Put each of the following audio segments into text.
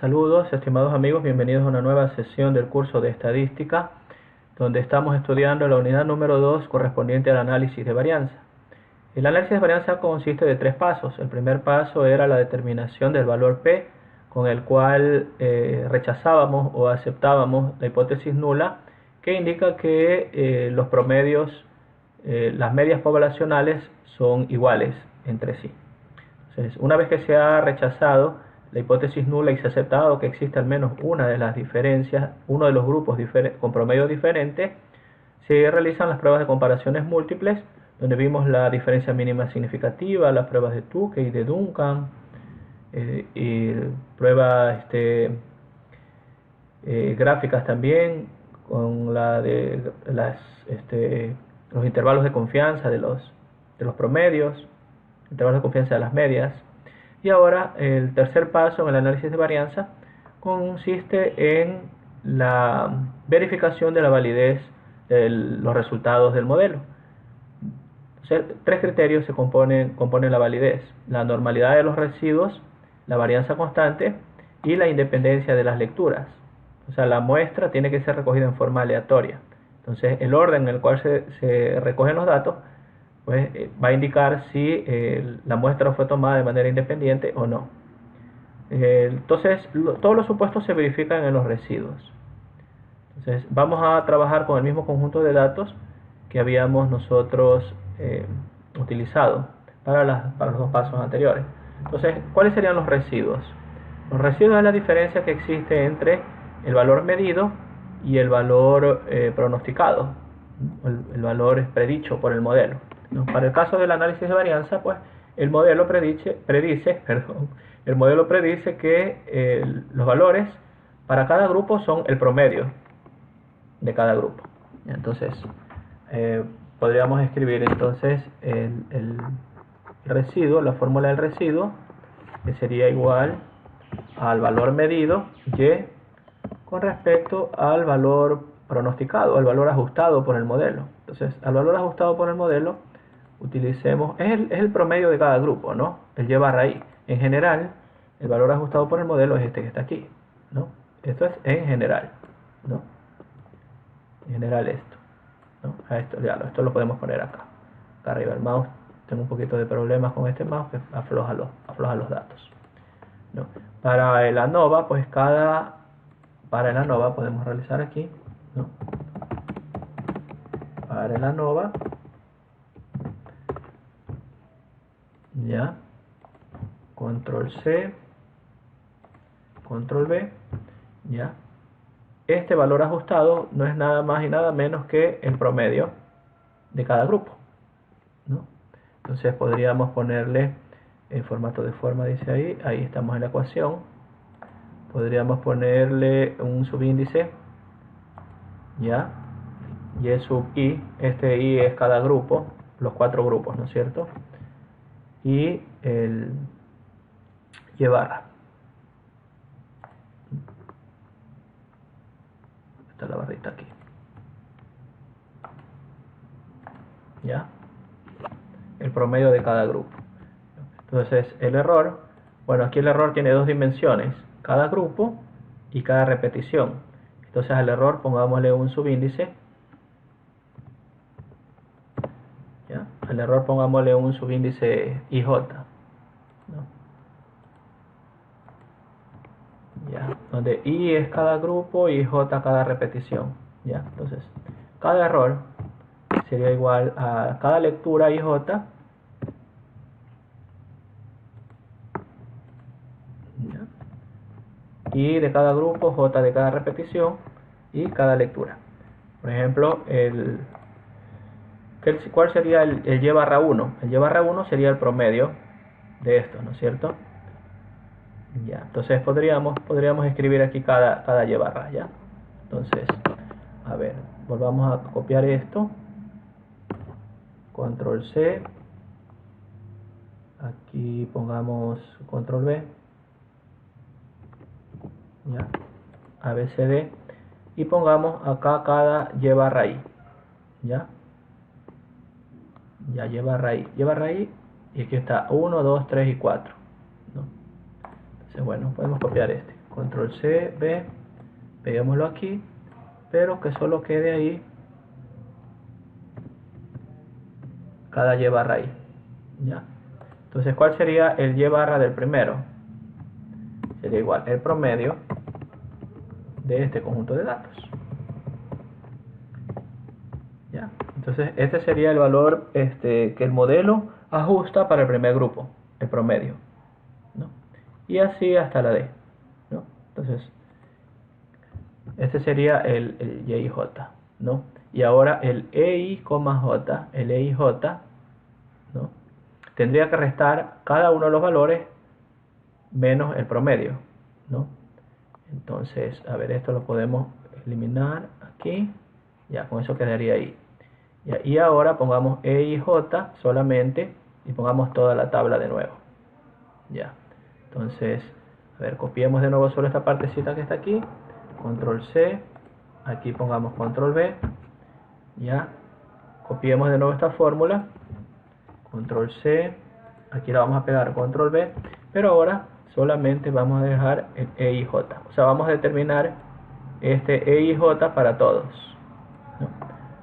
Saludos, estimados amigos, bienvenidos a una nueva sesión del curso de Estadística, donde estamos estudiando la unidad número 2 correspondiente al análisis de varianza. El análisis de varianza consiste de 3 pasos. El primer paso era la determinación del valor P, con el cual rechazábamos o aceptábamos la hipótesis nula, que indica que los promedios, las medias poblacionales son iguales entre sí. Entonces, una vez que se ha rechazado la hipótesis nula y se ha aceptado que existe al menos una de las diferencias, uno de los grupos con promedios diferentes, se realizan las pruebas de comparaciones múltiples, donde vimos la diferencia mínima significativa, las pruebas de Tukey y de Duncan, y pruebas gráficas también, con la de los intervalos de confianza de los promedios, intervalos de confianza de las medias. Y ahora el tercer paso en el análisis de varianza consiste en la verificación de la validez de los resultados del modelo. O sea, 3 criterios componen la validez: la normalidad de los residuos, la varianza constante y la independencia de las lecturas. O sea, la muestra tiene que ser recogida en forma aleatoria. Entonces, el orden en el cual se recogen los datos pues va a indicar si la muestra fue tomada de manera independiente o no. Entonces, todos los supuestos se verifican en los residuos. Entonces, vamos a trabajar con el mismo conjunto de datos que habíamos nosotros utilizado para los 2 pasos anteriores. Entonces, ¿cuáles serían los residuos? Los residuos es la diferencia que existe entre el valor medido y el valor pronosticado, el valor predicho por el modelo. Para el caso del análisis de varianza, pues el modelo predice que los valores para cada grupo son el promedio de cada grupo. Entonces, podríamos escribir entonces el residuo, la fórmula del residuo, que sería igual al valor medido y con respecto al valor pronosticado, al valor ajustado por el modelo. Entonces, al valor ajustado por el modelo, utilicemos, es el promedio de cada grupo, ¿no? El Y barra I. En general, el valor ajustado por el modelo es este que está aquí, ¿no? Esto es en general, ¿no? En general esto, ¿no? Esto lo podemos poner acá arriba. El mouse, tengo un poquito de problemas con este mouse que afloja los datos, ¿no? Para el ANOVA, pues para el ANOVA podemos realizar aquí, ¿no? Para el ANOVA, ya, control C, control V, ya. Este valor ajustado no es nada más y nada menos que el promedio de cada grupo, ¿no? Entonces podríamos ponerle en formato de forma, dice ahí estamos en la ecuación. Podríamos ponerle un subíndice, ya, y sub I, este I es cada grupo, los 4 grupos, ¿no es cierto? Y el Y barra. Está la barrita aquí. ¿Ya? El promedio de cada grupo. Entonces, el error, bueno, aquí el error tiene 2 dimensiones, cada grupo y cada repetición. Entonces, al error pongámosle un subíndice. ¿Ya? Al error pongámosle un subíndice IJ, ¿no? ¿Ya? Donde I es cada grupo y J cada repetición, ¿ya? Entonces, cada error sería igual a cada lectura IJ y de cada grupo J de cada repetición y cada lectura. Por ejemplo, ¿cuál sería el Y barra 1? El Y barra 1 sería el promedio de esto, ¿no es cierto? Ya, entonces podríamos escribir aquí cada Y barra, ¿ya? Entonces, a ver, volvamos a copiar esto. Control C. Aquí pongamos control V. Ya, ABCD. Y pongamos acá cada Y barra I. ¿Ya? Ya, Y barra I. Y barra I. Y aquí está 1, 2, 3 y 4. ¿No? Entonces, bueno, podemos copiar este. control C, B, peguémoslo aquí, pero que solo quede ahí cada y barra ahí, ¿ya? Entonces, ¿cuál sería el y barra del primero? Sería igual el promedio de este conjunto de datos, ¿ya? Entonces, este sería el valor que el modelo ajusta para el primer grupo, el promedio, ¿no? Y así hasta la D, ¿no? Entonces, este sería el Y y J, ¿no? Y ahora el EI, J, el EI, J, ¿no? Tendría que restar cada uno de los valores menos el promedio, ¿no? Entonces, a ver, esto lo podemos eliminar aquí, ya, con eso quedaría ahí. Ya, y ahora pongamos E y J solamente y pongamos toda la tabla de nuevo, ya. Entonces, a ver, copiemos de nuevo solo esta partecita que está aquí, control C, aquí pongamos control V, ya, copiemos de nuevo esta fórmula, control C, aquí la vamos a pegar control V, pero ahora solamente vamos a dejar el E y J, o sea, vamos a determinar este E y J para todos, ¿no?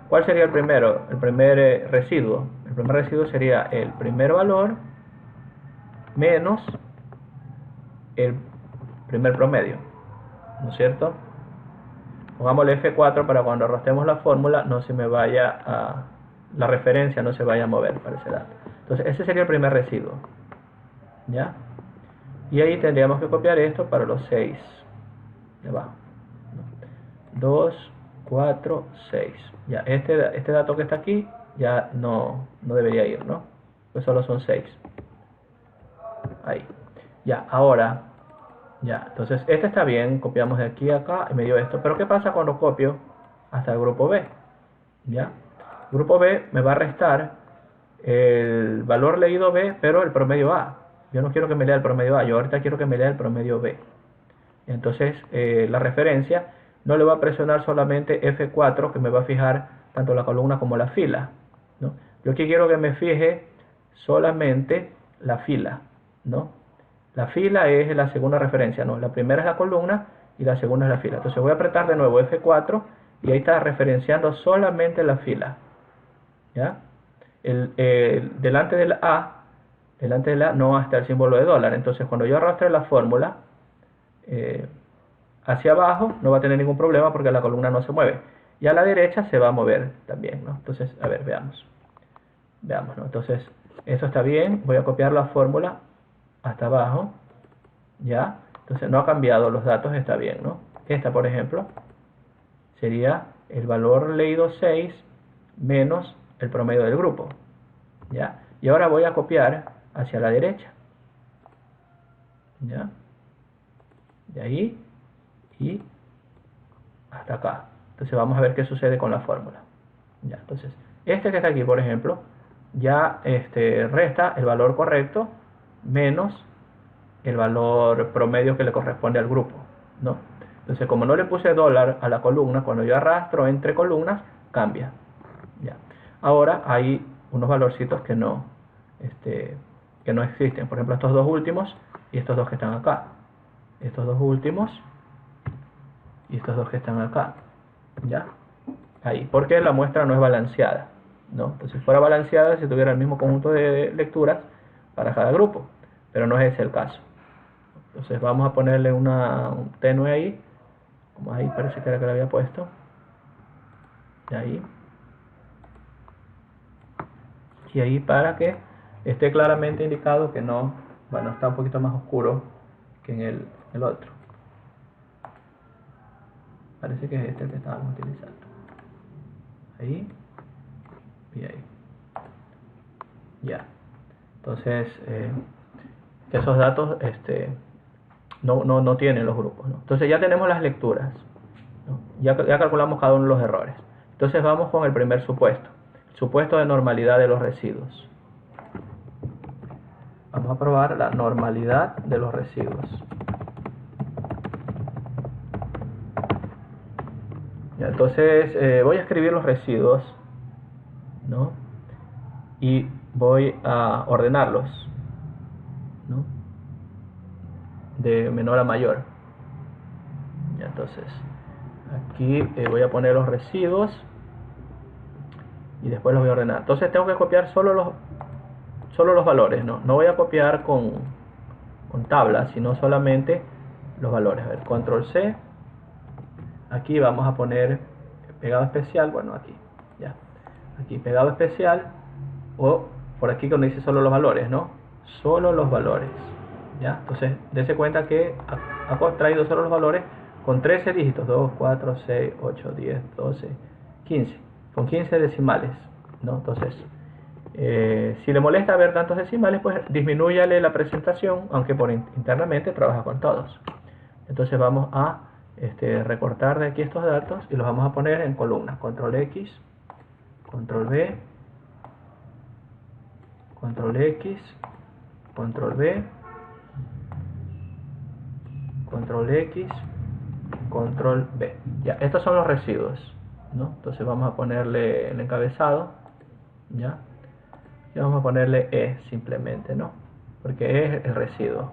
¿Cuál sería el primero? El primer residuo. El primer residuo sería el primer valor menos el primer promedio, ¿no es cierto? Pongámosle F4 para cuando arrastremos la fórmula no se me vaya a... la referencia no se vaya a mover para ese dato. Entonces ese sería el primer residuo, ¿ya? Y ahí tendríamos que copiar esto para los 6 de abajo, 2, 4, 6. Ya, este dato que está aquí ya no debería ir, ¿no? Pues solo son 6. Ahí. Ya, ahora, ya, entonces este está bien, copiamos de aquí a acá y me dio esto. Pero ¿qué pasa cuando copio hasta el grupo B? ¿Ya? El grupo B me va a restar el valor leído B, pero el promedio A. Yo no quiero que me lea el promedio A, yo ahorita quiero que me lea el promedio B. Entonces, la referencia no le va a presionar solamente F4, que me va a fijar tanto la columna como la fila, ¿no? Yo aquí quiero que me fije solamente la fila, ¿no? La fila es la segunda referencia, ¿no? La primera es la columna y la segunda es la fila. Entonces voy a apretar de nuevo F4 y ahí está referenciando solamente la fila, ¿ya? Delante del A no está el símbolo de dólar. Entonces cuando yo arrastre la fórmula hacia abajo no va a tener ningún problema porque la columna no se mueve. Y a la derecha se va a mover también, ¿no? Entonces, a ver, veamos, ¿no? Entonces, esto está bien. Voy a copiar la fórmula hasta abajo, ¿ya? Entonces, no ha cambiado, los datos está bien, ¿no? Esta, por ejemplo, sería el valor leído 6 menos el promedio del grupo, ¿ya? Y ahora voy a copiar hacia la derecha, ¿ya? De ahí y hasta acá. Entonces vamos a ver qué sucede con la fórmula. Ya, entonces, este que está aquí, por ejemplo, ya resta el valor correcto menos el valor promedio que le corresponde al grupo, ¿no? Entonces, como no le puse dólar a la columna, cuando yo arrastro entre columnas, cambia. Ya. Ahora hay unos valorcitos que no existen. Por ejemplo, estos dos últimos y estos dos que están acá. Estos dos últimos y estos dos que están acá, ¿ya? Ahí, porque la muestra no es balanceada, ¿no? Entonces, si fuera balanceada, si tuviera el mismo conjunto de lecturas para cada grupo, pero no es ese el caso. Entonces, vamos a ponerle un tenue ahí, como ahí parece que era que le había puesto, y ahí, para que esté claramente indicado que no, bueno, está un poquito más oscuro que en el otro. Parece que es este el que estábamos utilizando. Ahí y ahí. Ya. Entonces, esos datos no tienen los grupos, ¿no? Entonces ya tenemos las lecturas, ¿no? Ya calculamos cada uno de los errores. Entonces vamos con el primer supuesto. El supuesto de normalidad de los residuos. Vamos a probar la normalidad de los residuos. Entonces voy a escribir los residuos, ¿no? Y voy a ordenarlos, ¿no? De menor a mayor, Entonces aquí voy a poner los residuos y después los voy a ordenar. Entonces tengo que copiar solo los valores, no voy a copiar con tablas, sino solamente los valores. A ver, control C. Aquí vamos a poner pegado especial. Bueno, aquí ya, aquí pegado especial, o por aquí donde dice solo los valores, no, solo los valores, ya. Entonces dése cuenta que ha traído solo los valores con 13 dígitos: 2, 4, 6, 8, 10, 12, 15, con 15 decimales, ¿no? Entonces si le molesta ver tantos decimales, pues disminúyale la presentación, aunque internamente trabaja con todos. Entonces vamos a recortar de aquí estos datos y los vamos a poner en columnas. Control X, Control B, Control X, Control B, Control X, Control B. Ya, estos son los residuos, ¿no? Entonces vamos a ponerle el encabezado, ¿ya? Y vamos a ponerle E simplemente, ¿no? Porque E es el residuo.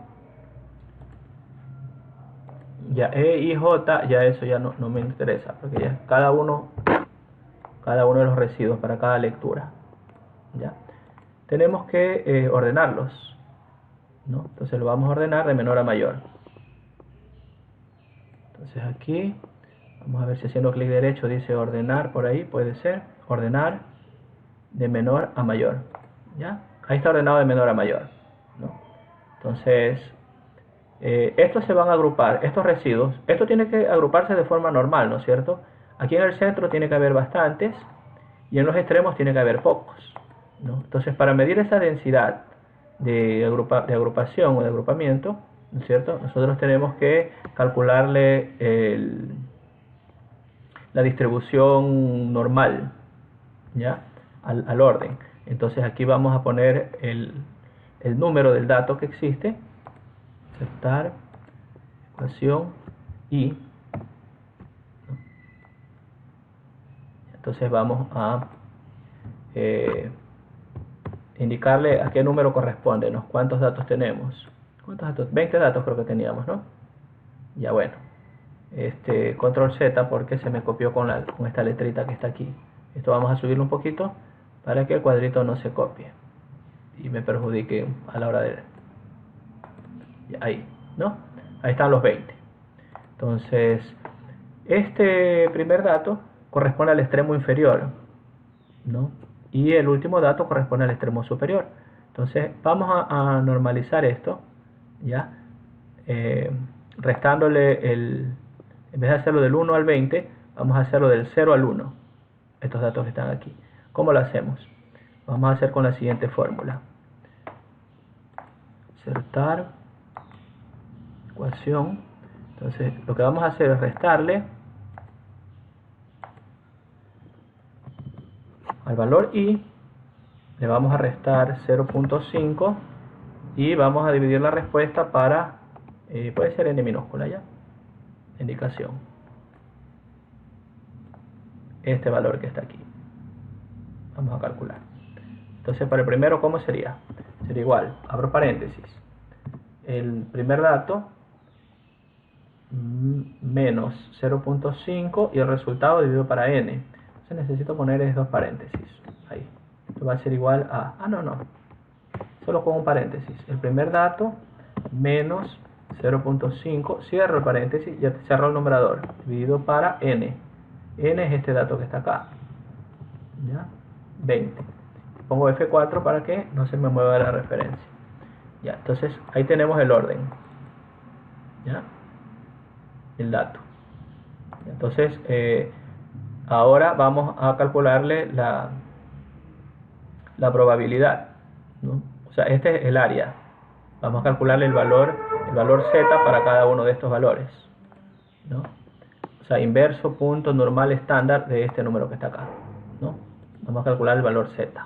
Ya E y J, ya eso ya no me interesa, porque ya cada uno de los residuos para cada lectura, ¿ya? Tenemos que ordenarlos, ¿no? Entonces lo vamos a ordenar de menor a mayor. Entonces aquí vamos a ver si haciendo clic derecho dice ordenar, por ahí puede ser ordenar de menor a mayor, ¿ya? Ahí está ordenado de menor a mayor, ¿no? Entonces estos se van a agrupar, estos residuos, esto tiene que agruparse de forma normal, ¿no es cierto? Aquí en el centro tiene que haber bastantes y en los extremos tiene que haber pocos, ¿no? Entonces para medir esa densidad de agrupación o de agrupamiento, ¿no es cierto?, nosotros tenemos que calcularle la distribución normal, ¿ya?, al orden. Entonces aquí vamos a poner el número del dato que existe, aceptar, ecuación y, entonces vamos a indicarle a qué número corresponde, ¿no? ¿Cuántos datos tenemos? ¿Cuántos datos? 20 datos creo que teníamos, ¿no? Ya, bueno. Control Z porque se me copió con esta letrita que está aquí. Esto vamos a subirlo un poquito para que el cuadrito no se copie y me perjudique a la hora de... Ahí, ¿no? Ahí están los 20. Entonces, este primer dato corresponde al extremo inferior, ¿no? Y el último dato corresponde al extremo superior. Entonces vamos a normalizar esto, ¿ya? Restándole en vez de hacerlo del 1 al 20, vamos a hacerlo del 0 al 1, estos datos que están aquí. ¿Cómo lo hacemos? Vamos a hacer con la siguiente fórmula: insertar, ecuación. Entonces lo que vamos a hacer es restarle al valor i, le vamos a restar 0.5 y vamos a dividir la respuesta para, puede ser n minúscula, ya, indicación, este valor que está aquí. Vamos a calcular. Entonces para el primero, ¿cómo sería? Sería igual, abro paréntesis, el primer dato menos 0.5 y el resultado dividido para n. Entonces necesito poner esos dos paréntesis ahí. Esto va a ser igual a... no, solo con un paréntesis. El primer dato menos 0.5, cierro el paréntesis, ya cerro el numerador, dividido para n. N es este dato que está acá, ¿ya? 20. Pongo F4 para que no se me mueva la referencia. Ya, entonces ahí tenemos el orden, ¿ya? El dato. Entonces ahora vamos a calcularle la probabilidad, ¿no? O sea, este es el área. Vamos a calcularle el valor z para cada uno de estos valores, ¿no? O sea, inverso punto normal estándar de este número que está acá, ¿no? Vamos a calcular el valor z.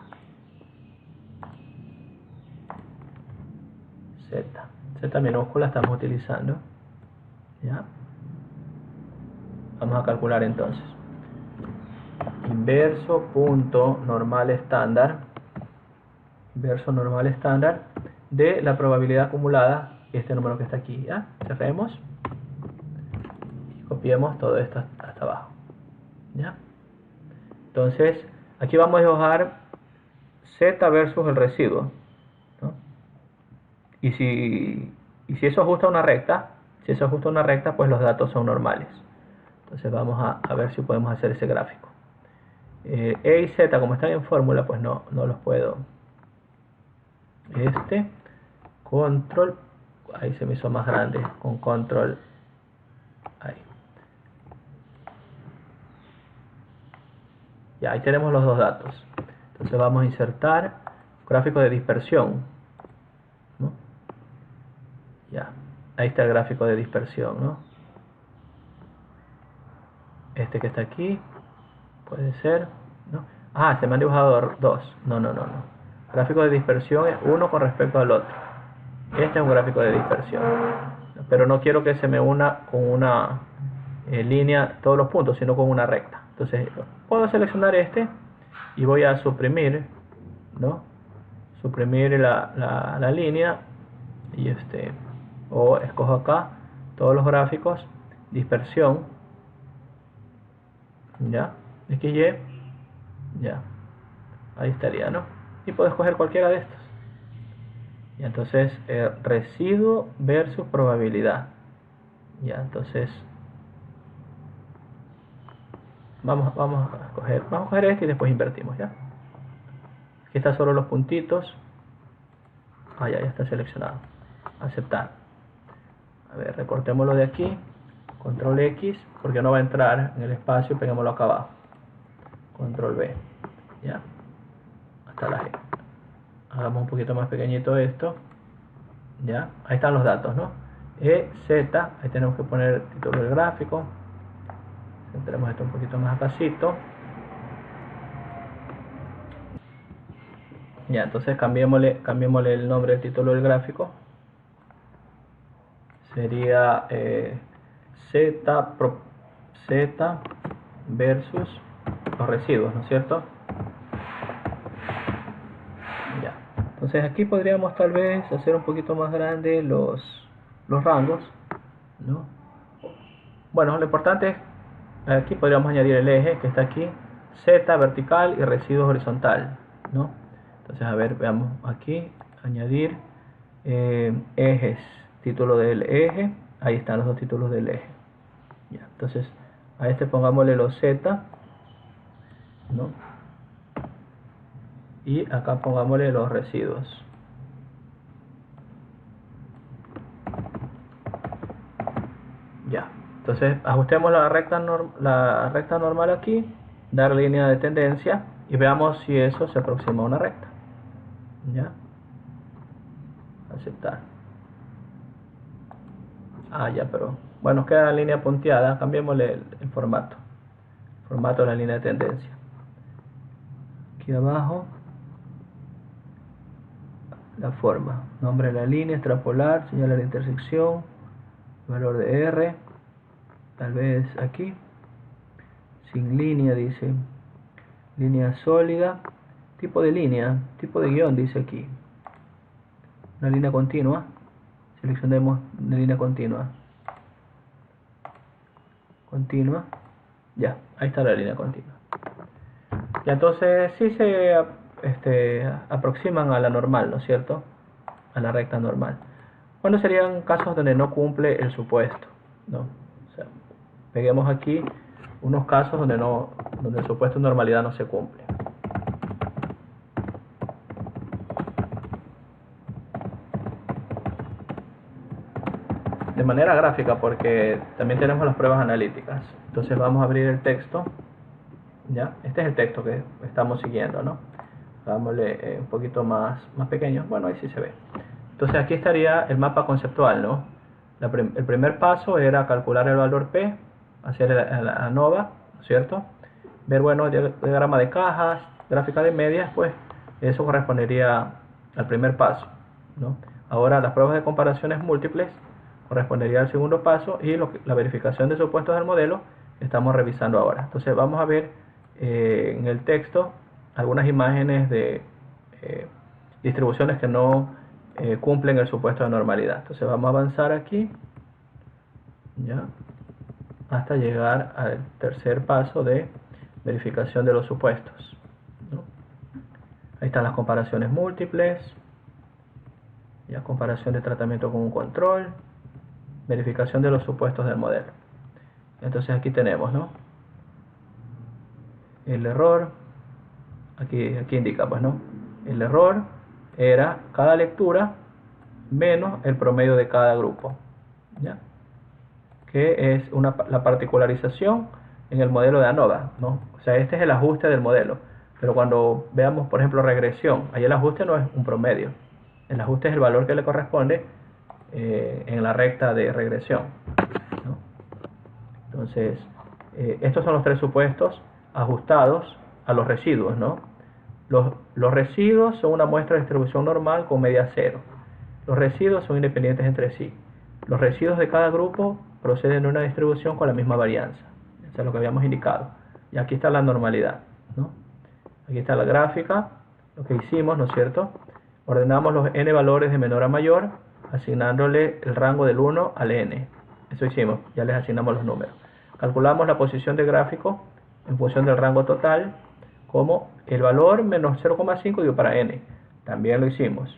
Z minúscula estamos utilizando, ¿ya? Vamos a calcular entonces inverso punto normal estándar de la probabilidad acumulada, este número que está aquí, ¿ya? Cerremos, copiemos todo esto hasta abajo, ¿ya? Entonces aquí vamos a dibujar Z versus el residuo, ¿no? Y si eso ajusta a una recta, pues los datos son normales. Entonces vamos a ver si podemos hacer ese gráfico. E y Z, como están en fórmula, pues no los puedo. Control, ahí se me hizo más grande, con control, ahí. Ya, ahí tenemos los dos datos. Entonces vamos a insertar gráfico de dispersión, ¿no? Ya, ahí está el gráfico de dispersión, ¿no? Este que está aquí, puede ser, ¿no? Ah, se me han dibujado dos. No. Gráfico de dispersión es uno con respecto al otro. Este es un gráfico de dispersión, pero no quiero que se me una con una línea todos los puntos, sino con una recta. Entonces puedo seleccionar este y voy a suprimir, ¿no? Suprimir la línea y o escojo acá todos los gráficos, dispersión, ya, XY, ya, ahí estaría, ¿no? Y puedo escoger cualquiera de estos. Y entonces residuo versus probabilidad. Ya, entonces vamos a coger este y después invertimos, ¿ya? Aquí están solo los puntitos. Ya está seleccionado. Aceptar. A ver, recortémoslo de aquí. Control X, porque no va a entrar en el espacio, peguémoslo acá abajo. Control V. Ya. Hasta la G. Hagamos un poquito más pequeñito esto. Ya. Ahí están los datos, ¿no? E, Z. Ahí tenemos que poner el título del gráfico. Centremos esto un poquito más acasito. Ya, entonces cambiémosle el nombre del título del gráfico. Sería Z versus los residuos, ¿no es cierto? Ya. Entonces aquí podríamos tal vez hacer un poquito más grande los rangos, ¿no? Bueno, lo importante es, aquí podríamos añadir el eje que está aquí, Z vertical y residuos horizontal, ¿no? Entonces, a ver, veamos aquí, añadir ejes, título del eje, ahí están los dos títulos del eje. Ya, entonces, a este pongámosle los Z, ¿no? Y acá pongámosle los residuos. Ya, entonces ajustemos la recta normal aquí, dar línea de tendencia y veamos si eso se aproxima a una recta. Ya, aceptar. Ya, pero bueno, queda la línea punteada. Cambiémosle el formato de la línea de tendencia. Aquí abajo la forma, nombre de la línea, extrapolar, señalar la intersección, valor de R, tal vez aquí, sin línea, dice, línea sólida, tipo de línea, tipo de guión, dice aquí, una línea continua, seleccionemos una línea continua, ya, ahí está la línea continua. Y entonces sí se aproximan a la normal, ¿no es cierto? A la recta normal. Bueno, serían casos donde no cumple el supuesto, ¿no? O sea, peguemos aquí unos casos donde el supuesto de normalidad no se cumple. De manera gráfica, porque también tenemos las pruebas analíticas. Entonces vamos a abrir el texto. ¿Ya? Este es el texto que estamos siguiendo, ¿no? Hagámosle un poquito más pequeño. Bueno, ahí sí se ve. Entonces aquí estaría el mapa conceptual, ¿no? El primer paso era calcular el valor P, hacer la ANOVA, ¿no es cierto? Ver, bueno, diagrama de cajas, gráfica de medias, pues eso correspondería al primer paso, ¿no? Ahora las pruebas de comparaciones múltiples correspondería al segundo paso y la verificación de supuestos del modelo estamos revisando ahora. Entonces vamos a ver en el texto algunas imágenes de distribuciones que no cumplen el supuesto de normalidad. Entonces vamos a avanzar aquí, ya, hasta llegar al tercer paso de verificación de los supuestos, ¿no? Ahí están las comparaciones múltiples, ya comparación de tratamiento con un control, verificación de los supuestos del modelo. Entonces aquí tenemos, ¿no?, el error. Aquí indica, pues, ¿no?, el error era cada lectura menos el promedio de cada grupo, ¿ya?, que es la particularización en el modelo de ANOVA, ¿no? O sea, este es el ajuste del modelo. Pero cuando veamos, por ejemplo, regresión, ahí el ajuste no es un promedio. El ajuste es el valor que le corresponde en la recta de regresión, ¿no? Entonces, estos son los tres supuestos ajustados a los residuos, ¿no? Los residuos son una muestra de distribución normal con media cero. Los residuos son independientes entre sí. Los residuos de cada grupo proceden de una distribución con la misma varianza. Eso es lo que habíamos indicado. Y aquí está la normalidad, ¿no? Aquí está la gráfica, lo que hicimos, ¿no es cierto? Ordenamos los n valores de menor a mayor, asignándole el rango del 1 al n. Eso hicimos, ya les asignamos los números. Calculamos la posición del gráfico en función del rango total, como el valor menos 0,5 dio para n. También lo hicimos.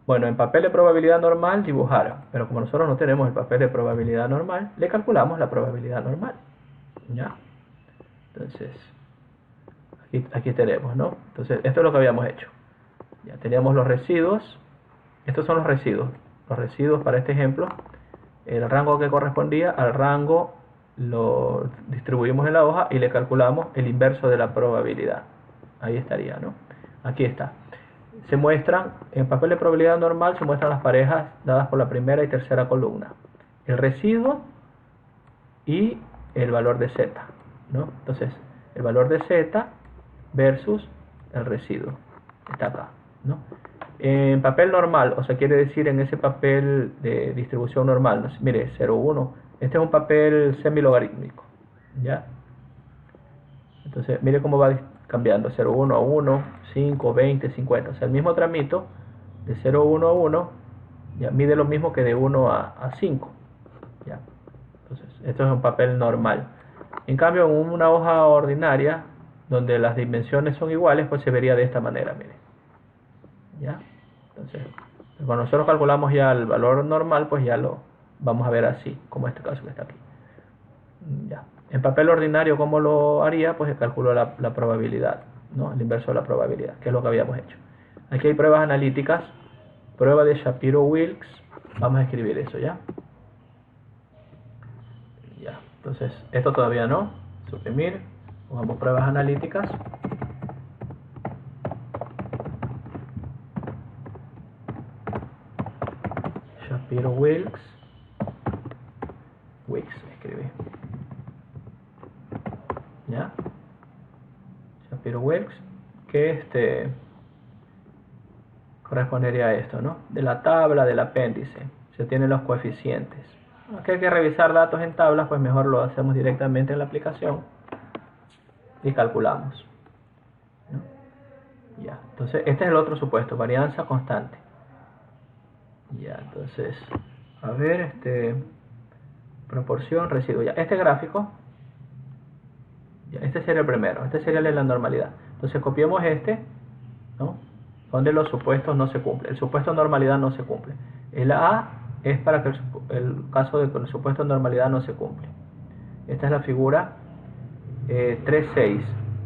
Bueno, en papel de probabilidad normal dibujar, pero como nosotros no tenemos el papel de probabilidad normal, le calculamos la probabilidad normal, ¿ya? Entonces, aquí tenemos, ¿no? Entonces, esto es lo que habíamos hecho. Ya teníamos los residuos. Estos son los residuos. Los residuos para este ejemplo, el rango que correspondía al rango lo distribuimos en la hoja y le calculamos el inverso de la probabilidad. Ahí estaría, ¿no? Aquí está. Se muestran, en papel de probabilidad normal, se muestran las parejas dadas por la primera y tercera columna. El residuo y el valor de z, ¿no? Entonces, el valor de z versus el residuo. Está acá, ¿no? En papel normal, o sea, quiere decir en ese papel de distribución normal, ¿no? Mire, 0, 1. Este es un papel semilogarítmico, ¿ya? Entonces, mire cómo va cambiando, 0, 1 a 1, 5, 20, 50. O sea, el mismo tramito de 0, 1 a 1, ya mide lo mismo que de 1 a 5, ¿ya? Entonces, esto es un papel normal. En cambio, en una hoja ordinaria, donde las dimensiones son iguales, pues se vería de esta manera, mire, ¿ya? Entonces, cuando nosotros calculamos ya el valor normal, pues ya lo vamos a ver así, como este caso que está aquí, ya. En papel ordinario, ¿cómo lo haría? Pues calculo la probabilidad, ¿no? El inverso de la probabilidad, que es lo que habíamos hecho. Aquí hay pruebas analíticas, prueba de Shapiro-Wilks, vamos a escribir eso, ¿ya? Ya, entonces, esto todavía no, suprimir, pongamos pruebas analíticas. Shapiro-Wilks, escribí, ¿ya? Shapiro-Wilks, que correspondería a esto, ¿no? De la tabla del apéndice se tienen los coeficientes. Aquí hay que revisar datos en tablas, pues mejor lo hacemos directamente en la aplicación y calculamos, ¿no? Ya, entonces este es el otro supuesto, varianza constante. Ya, entonces, a ver, proporción, residuo. Ya, este gráfico, ya, este sería el primero, este sería el de la normalidad. Entonces copiemos ¿no? Donde los supuestos no se cumplen. El supuesto de normalidad no se cumple. El A es para que el caso de que el supuesto de normalidad no se cumple. Esta es la figura 3.6.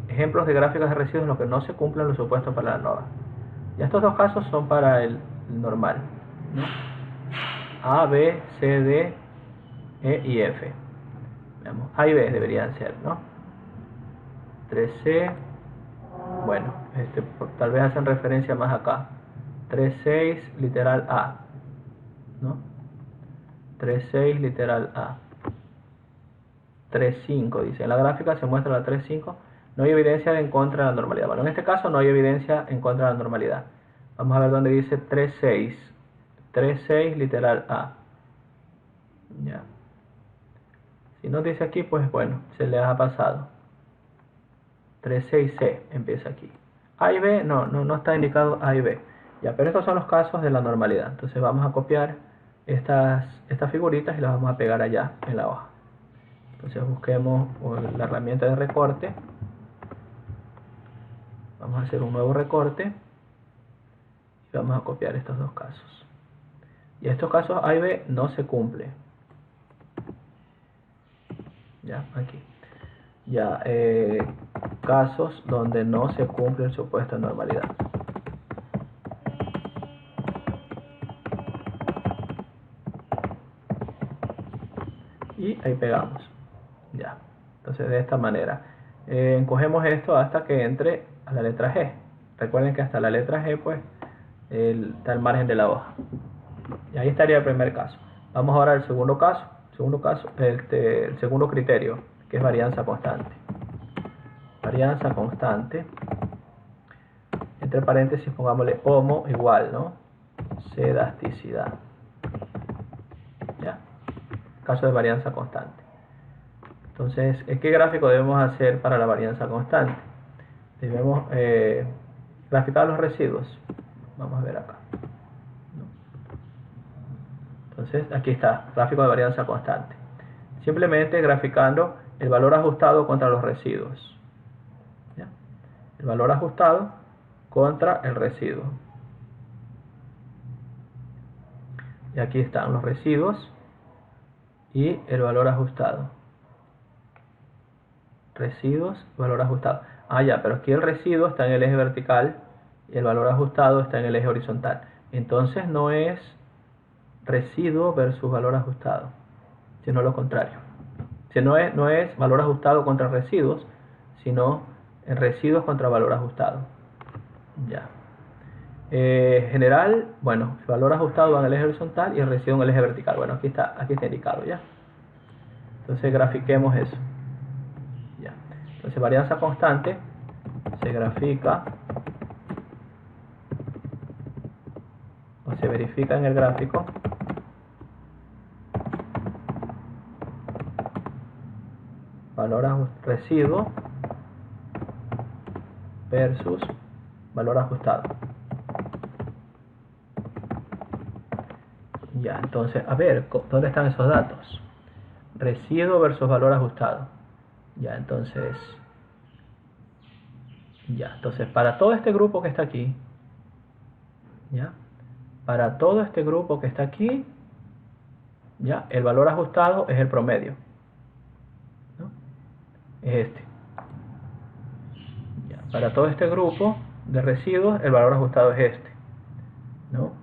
Ejemplos de gráficas de residuos en los que no se cumplen los supuestos para la ANOVA. Ya estos dos casos son para el normal, ¿no? A, B, C, D, E y F. Veamos. A y B deberían ser, ¿no? 3C. Bueno, tal vez hacen referencia más acá. 3.6 literal A, ¿no? 3.6 literal A. 3.5 dice. En la gráfica se muestra la 3.5. No hay evidencia en contra de la normalidad. Bueno, en este caso no hay evidencia en contra de la normalidad. Vamos a ver dónde dice 3.6. 3.6 literal A. Ya. Si no dice aquí, pues bueno, se le ha pasado. 3.6C empieza aquí. A y B, no está indicado A y B. Ya, pero estos son los casos de la normalidad. Entonces vamos a copiar estas figuritas y las vamos a pegar allá en la hoja. Entonces busquemos la herramienta de recorte. Vamos a hacer un nuevo recorte y vamos a copiar estos dos casos. Y estos casos A y B no se cumple. Ya, aquí. Ya, casos donde no se cumple el supuesto de normalidad. Y ahí pegamos. Ya. Entonces de esta manera. Encogemos esto hasta que entre a la letra G. Recuerden que hasta la letra G pues está el margen de la hoja. Y ahí estaría el primer caso. Vamos ahora al segundo caso. El segundo criterio, que es varianza constante. Varianza constante. Entre paréntesis pongámosle homo igual, ¿no? Sedasticidad. ¿Ya? Caso de varianza constante. Entonces, ¿qué gráfico debemos hacer para la varianza constante? Debemos graficar los residuos. Vamos a ver acá. Entonces, aquí está, gráfico de varianza constante. Simplemente graficando el valor ajustado contra los residuos. ¿Ya? El valor ajustado contra el residuo. Y aquí están los residuos y el valor ajustado. Residuos, valor ajustado. Ah, ya, pero aquí el residuo está en el eje vertical y el valor ajustado está en el eje horizontal. Entonces no es residuo versus valor ajustado, sino lo contrario. Si no es valor ajustado contra residuos, sino residuos contra valor ajustado. Ya. General, bueno, el valor ajustado va en el eje horizontal y el residuo en el eje vertical. Bueno, aquí está indicado ya. Entonces grafiquemos eso. Ya. Entonces varianza constante se grafica o se verifica en el gráfico valor residuo versus valor ajustado. Ya, entonces, a ver, ¿dónde están esos datos? Residuo versus valor ajustado. Ya, entonces, para todo este grupo que está aquí, ya, para todo este grupo que está aquí, ya, el valor ajustado es el promedio, ¿no? Es este. Ya, para todo este grupo de residuos, el valor ajustado es este, ¿no?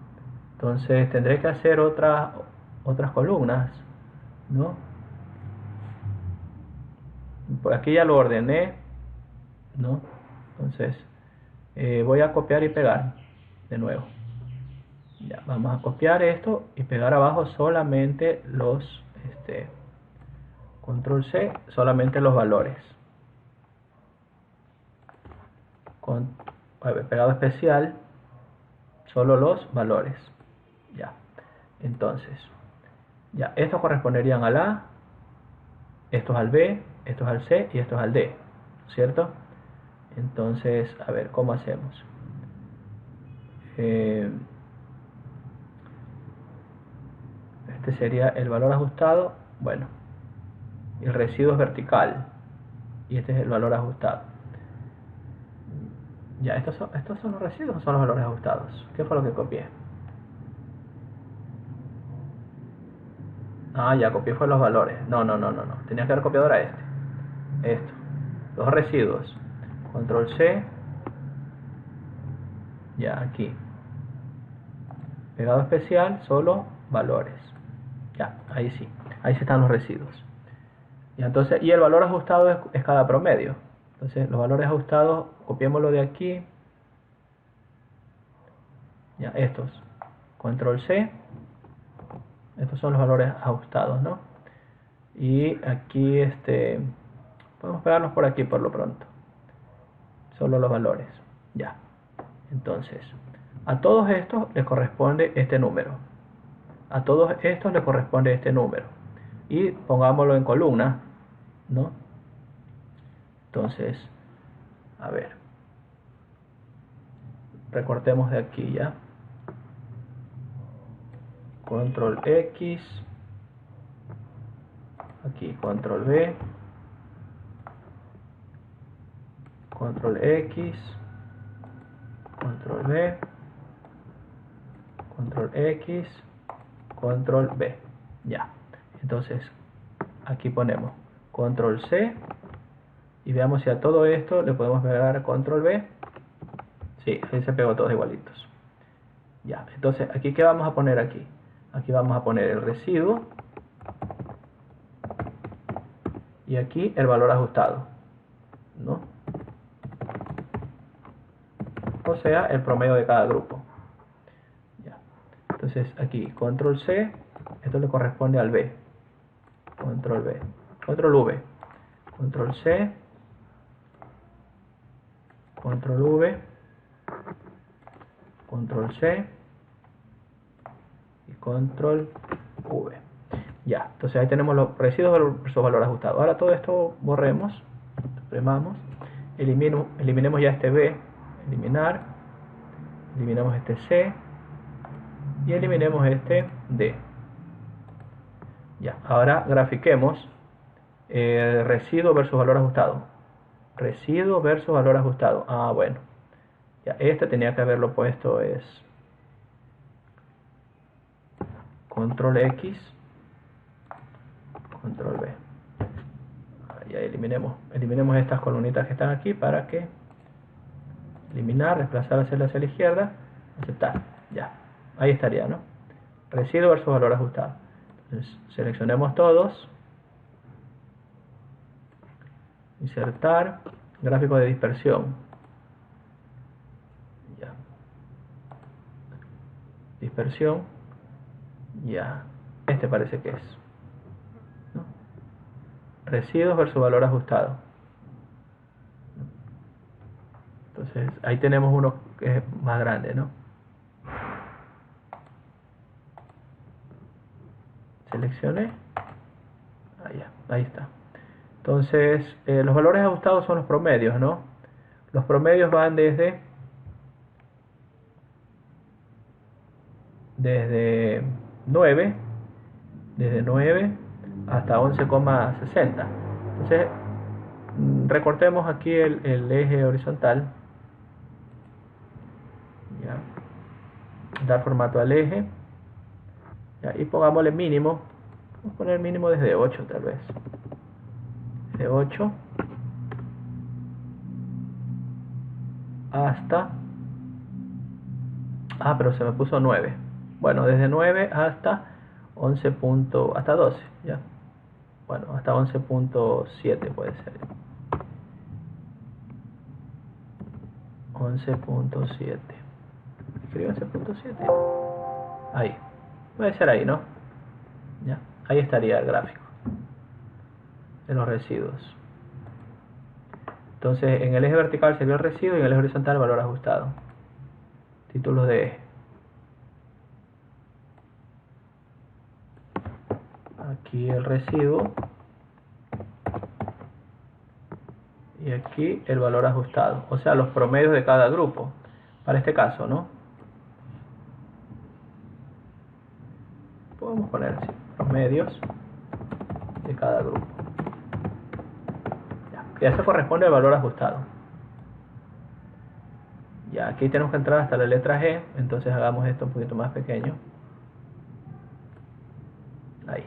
Entonces tendré que hacer otras columnas, ¿no? Por aquí ya lo ordené, ¿no? Entonces voy a copiar y pegar de nuevo. Ya, vamos a copiar esto y pegar abajo solamente los control C, solamente los valores. Con pegado especial, solo los valores. Ya, entonces, ya, estos corresponderían al A, estos al B, estos al C y estos al D, ¿cierto? Entonces, a ver, ¿cómo hacemos? Este sería el valor ajustado, bueno, el residuo es vertical y este es el valor ajustado. Ya, ¿estos son los residuos o son los valores ajustados? ¿Qué fue lo que copié? Ah, ya, copié fue los valores. No. Tenía que haber copiado ahora esto. Los residuos. Control C. Ya, aquí. Pegado especial, solo valores. Ya, ahí sí. Ahí sí están los residuos. Ya, entonces, y el valor ajustado es cada promedio. Entonces, los valores ajustados, copiémoslo de aquí. Ya, estos. Control C. Estos son los valores ajustados, ¿no? Y aquí, podemos pegarlos por aquí por lo pronto. Solo los valores. Ya. Entonces, a todos estos les corresponde este número. A todos estos les corresponde este número. Y pongámoslo en columna, ¿no? Entonces, a ver. Recortemos de aquí ya. Control X. aquí control B, control X, control B, control X, control B. Ya, entonces aquí ponemos control C y veamos si a todo esto le podemos pegar control B. Sí, ahí se pegó todos igualitos. Ya, entonces aquí ¿qué vamos a poner aquí? Aquí vamos a poner el residuo y aquí el valor ajustado, ¿no? O sea, el promedio de cada grupo. Ya. Entonces aquí control C, esto le corresponde al B. Control B, control V, control C, control V, control C y control V. Ya, entonces ahí tenemos los residuos versus valor ajustado. Ahora todo esto borremos, supremamos, eliminemos ya este B, eliminar, eliminemos este C y eliminemos este D. Ya, ahora grafiquemos residuo versus valor ajustado. Residuo versus valor ajustado. Ah, bueno. Ya, este tenía que haberlo puesto es control X, control B. Ya eliminemos estas columnitas que están aquí para que eliminar, desplazar hacia la izquierda, aceptar. Ya, ahí estaría, ¿no? Residuo versus valor ajustado. Entonces, seleccionemos todos, insertar, gráfico de dispersión. Ya. Dispersión. Ya. Este parece que es, ¿no? Residuos versus valor ajustado. Entonces, ahí tenemos uno que es más grande, ¿no? Seleccioné. Ahí está. Entonces, los valores ajustados son los promedios, ¿no? Los promedios van desde 9 hasta 11,60. Entonces, recortemos aquí el eje horizontal. Ya. Dar formato al eje. Ya, y pongámosle mínimo. Vamos a poner mínimo desde 8 tal vez. De 8 hasta... Ah, pero se me puso 9. Bueno, desde 9 hasta 11. Hasta 12, ya. Bueno, hasta 11.7 puede ser. 11.7. Escribo 11.7. Ahí. Puede ser ahí, ¿no? Ya. Ahí estaría el gráfico de los residuos. Entonces, en el eje vertical sería el residuo y en el eje horizontal el valor ajustado. Títulos de eje. Aquí el residuo. Y aquí el valor ajustado. O sea, los promedios de cada grupo. Para este caso, ¿no? Podemos poner así. Promedios de cada grupo. Ya, eso corresponde al valor ajustado. Ya, aquí tenemos que entrar hasta la letra G. Entonces hagamos esto un poquito más pequeño. Ahí.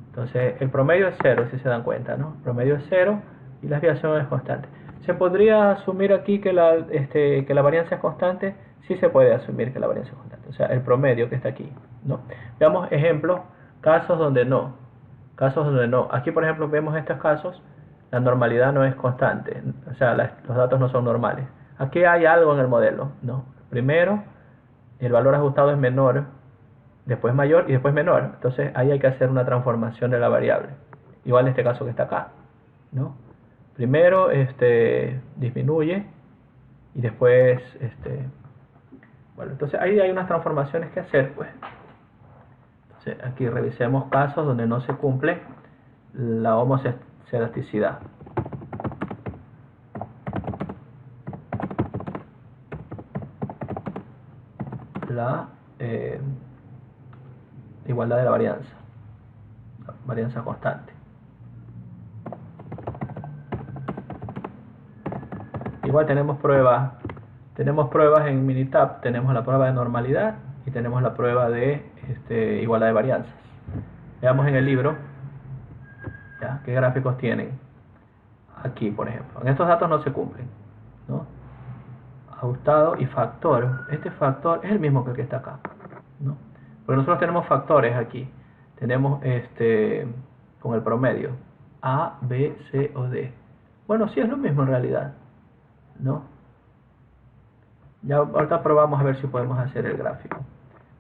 Entonces el promedio es 0, si se dan cuenta, ¿no? El promedio es 0 y la desviación es constante. ¿Se podría asumir aquí que la varianza es constante? Sí se puede asumir que la varianza es constante. O sea, el promedio que está aquí, ¿no? Veamos ejemplos, casos donde no. Casos donde no. Aquí, por ejemplo, vemos estos casos, la normalidad no es constante. O sea, los datos no son normales. Aquí hay algo en el modelo, ¿no? Primero, el valor ajustado es menor, después mayor y después menor. Entonces ahí hay que hacer una transformación de la variable. Igual en este caso que está acá, ¿no? Primero disminuye y después bueno, entonces ahí hay unas transformaciones que hacer, pues. Entonces aquí revisemos casos donde no se cumple la homocerasticidad. La igualdad de la varianza. varianza constante. Igual tenemos pruebas en Minitab, tenemos la prueba de normalidad y tenemos la prueba de igualdad de varianzas. Veamos en el libro, ¿ya?, qué gráficos tienen. Aquí, por ejemplo, en estos datos no se cumplen, ¿no? Ajustado y factor. Este factor es el mismo que el que está acá, ¿no? Porque nosotros tenemos factores aquí. Tenemos con el promedio A, B, C o D. Bueno, sí es lo mismo en realidad, ¿no? Ya ahorita probamos a ver si podemos hacer el gráfico.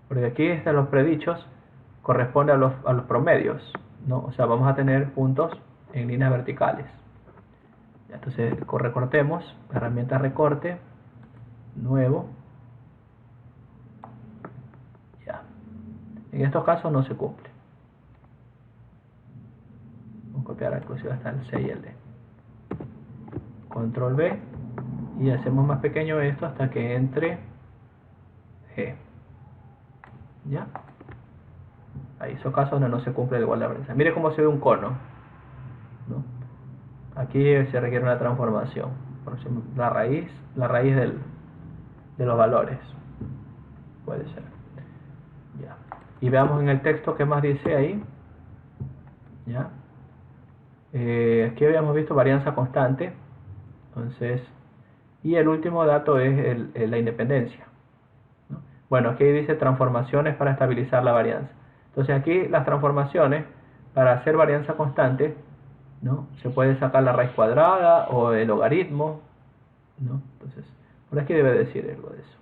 Porque aquí están los predichos, corresponde a los promedios, ¿no? O sea, vamos a tener puntos en líneas verticales. Entonces recortemos, herramienta recorte, nuevo. Ya. En estos casos no se cumple. Vamos a copiar inclusive hasta el C y el D. Control B. Y hacemos más pequeño esto hasta que entre G. ¿Ya? Ahí son casos donde no se cumple la igualdad de varianza. Mire cómo se ve un cono, ¿no? Aquí se requiere una transformación. Por ejemplo, la raíz de los valores. Puede ser. Ya. Y veamos en el texto qué más dice ahí. ¿Ya? Aquí habíamos visto varianza constante. Entonces, y el último dato es la independencia, ¿no? Bueno, aquí dice transformaciones para estabilizar la varianza. Entonces aquí las transformaciones para hacer varianza constante, ¿no?, se puede sacar la raíz cuadrada o el logaritmo, ¿no? Entonces, por aquí debe decir algo de eso.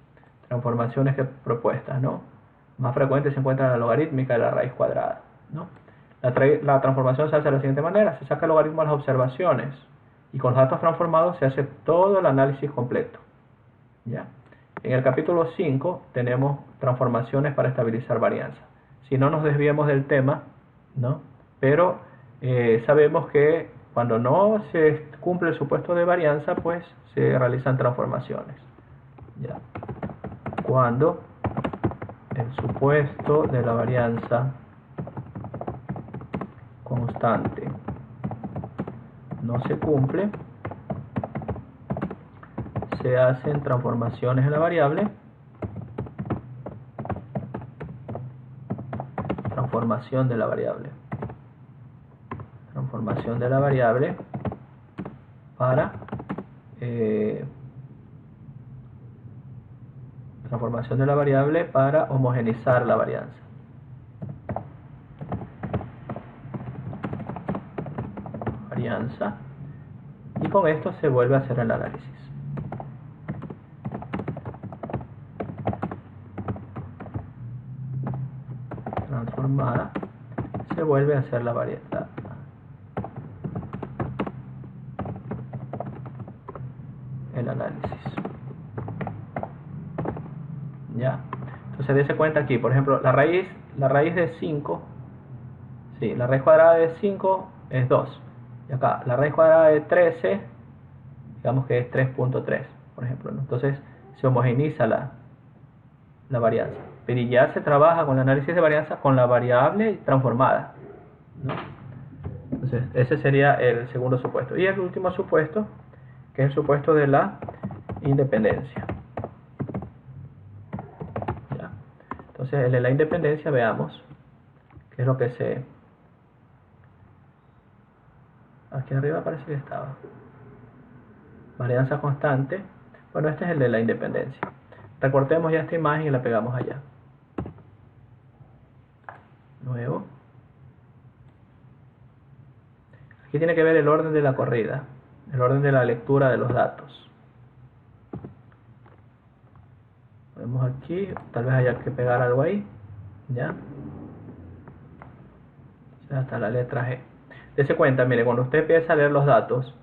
Transformaciones propuestas, ¿no? Más frecuentes se encuentra la logarítmica de la raíz cuadrada, ¿no? La transformación se hace de la siguiente manera: se saca el logaritmo de las observaciones y con los datos transformados se hace todo el análisis completo, ¿ya? En el capítulo 5 tenemos transformaciones para estabilizar varianza. Si no nos desviemos del tema, ¿no? Pero sabemos que cuando no se cumple el supuesto de varianza, pues se realizan transformaciones, ¿ya? Cuando el supuesto de la varianza constante no se cumple, se hacen transformaciones en la variable, transformación de la variable para transformación de la variable para homogeneizar la varianza. Y con esto se vuelve a hacer el análisis. Transformada, se vuelve a hacer la varianza. El análisis. ¿Ya? Entonces dése cuenta aquí, por ejemplo, la raíz de 5, sí, la raíz cuadrada de 5 es 2. Y acá, la raíz cuadrada de 13, digamos que es 3.3, por ejemplo, ¿no? Entonces se homogeneiza la varianza. Pero ya se trabaja con el análisis de varianza con la variable transformada, ¿no? Entonces ese sería el segundo supuesto. Y el último supuesto, que es el supuesto de la independencia. ¿Ya? Entonces el de la independencia, veamos qué es lo que se... Aquí arriba parece que estaba. Varianza constante. Bueno, este es el de la independencia. Recortemos ya esta imagen y la pegamos allá. Nuevo. Aquí tiene que ver el orden de la corrida, el orden de la lectura de los datos. Vemos aquí, tal vez haya que pegar algo ahí. ¿Ya? Hasta la letra G. Dese cuenta, mire, cuando usted empieza a leer los datos,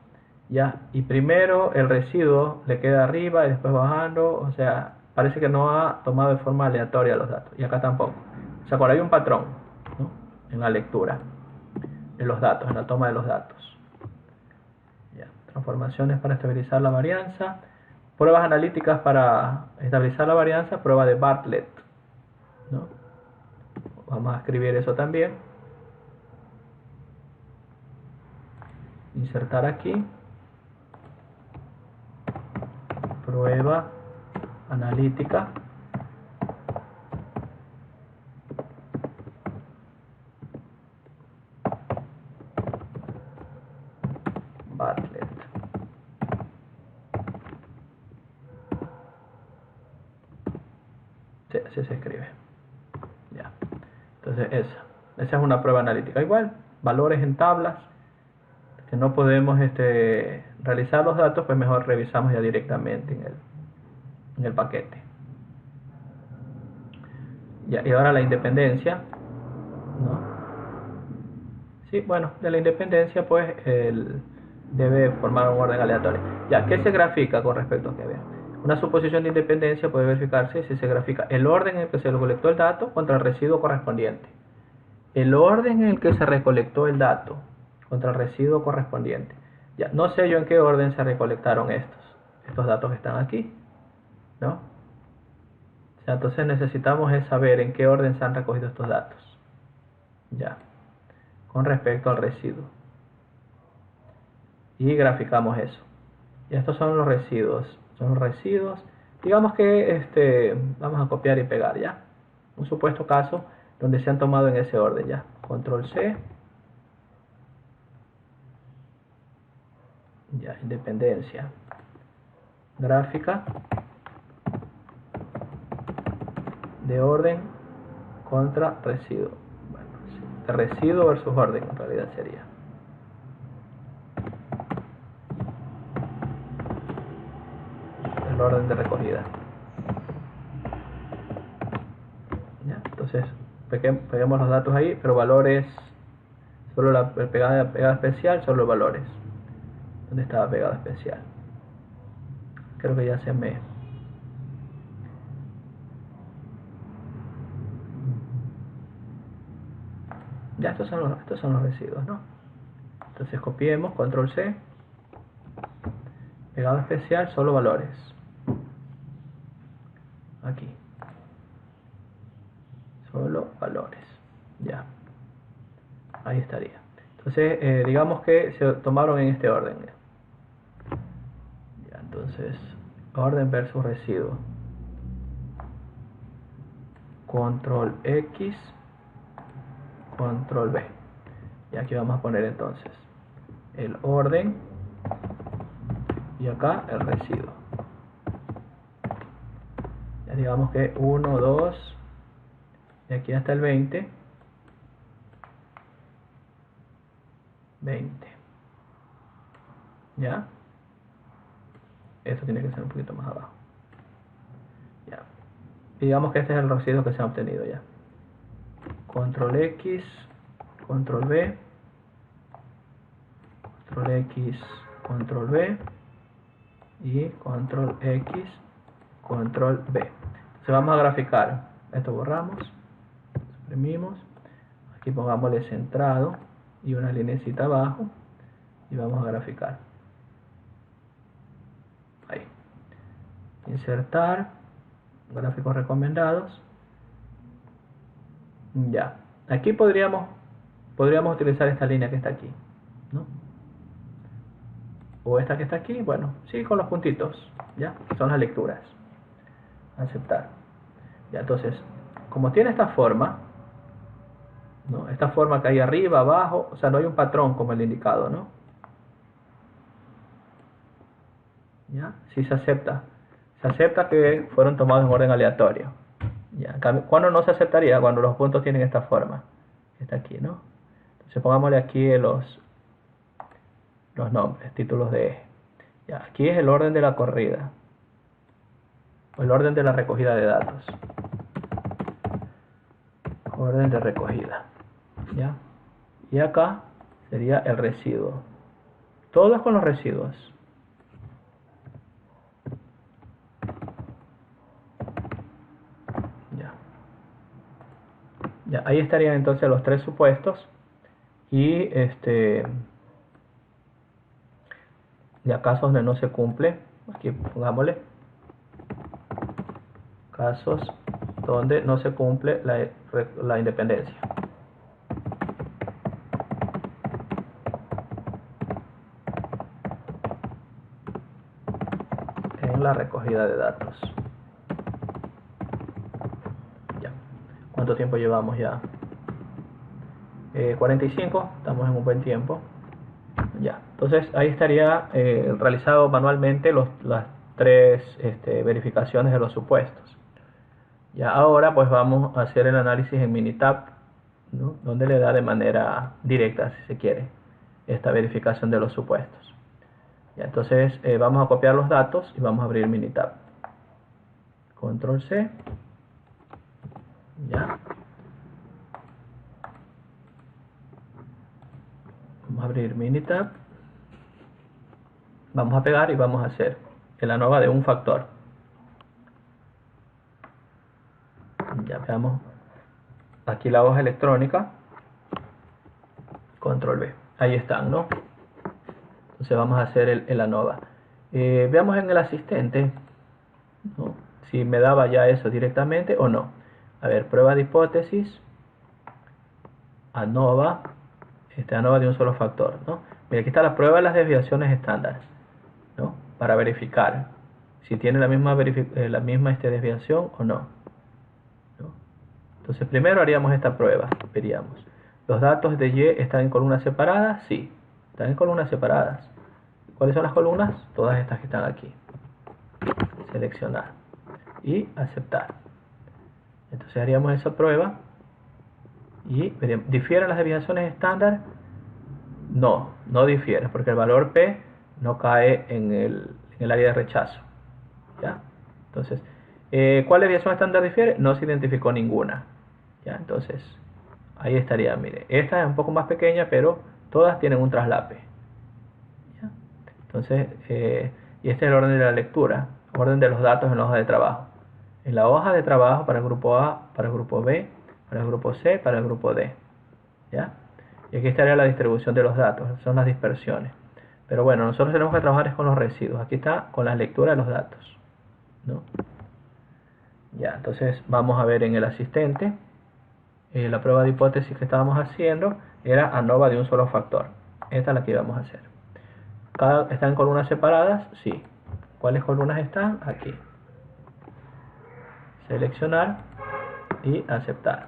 ya, y primero el residuo le queda arriba y después bajando, o sea, parece que no ha tomado de forma aleatoria los datos, y acá tampoco. O sea, cuando hay un patrón, ¿no?, en la lectura de los datos, en la toma de los datos. Ya. Transformaciones para estabilizar la varianza, pruebas analíticas para estabilizar la varianza, prueba de Bartlett, ¿no? Vamos a escribir eso también. insertar aquí, prueba analítica, Bartlett. Sí, así se escribe. Ya. Entonces esa es una prueba analítica. Igual, valores en tablas, que no podemos realizar los datos, pues mejor revisamos ya directamente en el paquete. Ya, y ahora la independencia, ¿no? Sí, bueno, de la independencia pues debe formar un orden aleatorio. Ya, ¿qué se grafica con respecto a qué? Una suposición de independencia puede verificarse si se grafica el orden en el que se recolectó el dato contra el residuo correspondiente. El orden en el que se recolectó el dato contra el residuo correspondiente. Ya, no sé yo en qué orden se recolectaron estos. Estos datos están aquí, ¿no? O sea, entonces necesitamos saber en qué orden se han recogido estos datos. Ya, con respecto al residuo. Y graficamos eso. Y estos son los residuos. Son los residuos. Digamos que vamos a copiar y pegar ya. Un supuesto caso donde se han tomado en ese orden ya. Control C. Ya, independencia. Gráfica. De orden contra residuo. Bueno, sí, de residuo versus orden en realidad sería. El orden de recogida. ¿Ya? Entonces, peguemos los datos ahí, pero valores, solo la pegada especial, solo valores. ¿Dónde estaba pegada especial? Creo que ya se me... Ya, estos son los residuos, ¿no? Entonces copiemos, control C, pegado especial, solo valores. Aquí. Solo valores. Ya. Ahí estaría. Entonces, digamos que se tomaron en este orden. Ya, entonces, orden versus residuo. Control X, control B. Y aquí vamos a poner entonces el orden y acá el residuo. Ya digamos que 1, 2, y aquí hasta el 20. 20. ¿Ya? Esto tiene que ser un poquito más abajo. Ya. Y digamos que este es el residuo que se ha obtenido ya. Control X, control B, control X, control B y control X, control B. Entonces vamos a graficar. Esto borramos, suprimimos. Aquí pongámosle centrado y una linecita abajo y vamos a graficar. Ahí. Insertar, gráficos recomendados. Ya. Aquí podríamos utilizar esta línea que está aquí, ¿no? O esta que está aquí, bueno, sí, con los puntitos, ¿ya? Son las lecturas. Aceptar. Ya, entonces, como tiene esta forma, ¿no? Esta forma que hay arriba, abajo, o sea, no hay un patrón como el indicado, ¿no? ¿Ya? Sí se acepta. Se acepta que fueron tomados en orden aleatorio. ¿Ya? ¿Cuándo no se aceptaría? Cuando los puntos tienen esta forma. Está aquí, ¿no? Entonces pongámosle aquí los nombres, títulos de eje. Ya, aquí es el orden de la corrida. O el orden de la recogida de datos. Orden de recogida. ¿Ya? Y acá sería el residuo. Todos con los residuos. Ya, ahí estarían entonces los tres supuestos y ya casos donde no se cumple, aquí pongámosle casos donde no se cumple la independencia. con la recogida de datos. Ya. ¿Cuánto tiempo llevamos ya? 45, estamos en un buen tiempo. Ya, entonces ahí estaría realizado manualmente las tres verificaciones de los supuestos. Ya, ahora pues vamos a hacer el análisis en Minitab, ¿no? Donde le da de manera directa, si se quiere, esta verificación de los supuestos. Ya, entonces vamos a copiar los datos y vamos a abrir Minitab. Control C. Ya. Vamos a abrir Minitab. Vamos a pegar y vamos a hacer el ANOVA de un factor. Ya veamos aquí la hoja electrónica. Control V. Ahí están, ¿no? Entonces vamos a hacer el ANOVA. Veamos en el asistente, ¿no? Si me daba ya eso directamente o no. A ver, prueba de hipótesis. ANOVA. ANOVA de un solo factor, ¿no? Mira, aquí está la prueba de las desviaciones estándar, ¿no? Para verificar si tiene la misma desviación o no. Entonces primero haríamos esta prueba, veríamos. ¿Los datos de Y están en columnas separadas? Sí, están en columnas separadas. ¿Cuáles son las columnas? Todas estas que están aquí. Seleccionar y aceptar. Entonces haríamos esa prueba y veríamos. ¿Difieren las desviaciones estándar? No, no difiere, porque el valor P no cae en el área de rechazo. ¿Ya? Entonces, ¿cuál desviación estándar difiere? No se identificó ninguna. ¿Ya? Entonces, ahí estaría, mire, esta es un poco más pequeña, pero todas tienen un traslape. ¿Ya? Entonces, y este es el orden de la lectura, orden de los datos en la hoja de trabajo. En la hoja de trabajo para el grupo A, para el grupo B, para el grupo C, para el grupo D. ¿Ya? Y aquí estaría la distribución de los datos, son las dispersiones. Pero bueno, nosotros tenemos que trabajar con los residuos. Aquí está con la lectura de los datos, ¿no? Ya, entonces vamos a ver en el asistente. La prueba de hipótesis que estábamos haciendo era ANOVA de un solo factor. Esta es la que íbamos a hacer. ¿Están en columnas separadas? Sí. ¿Cuáles columnas están? Aquí. Seleccionar y aceptar.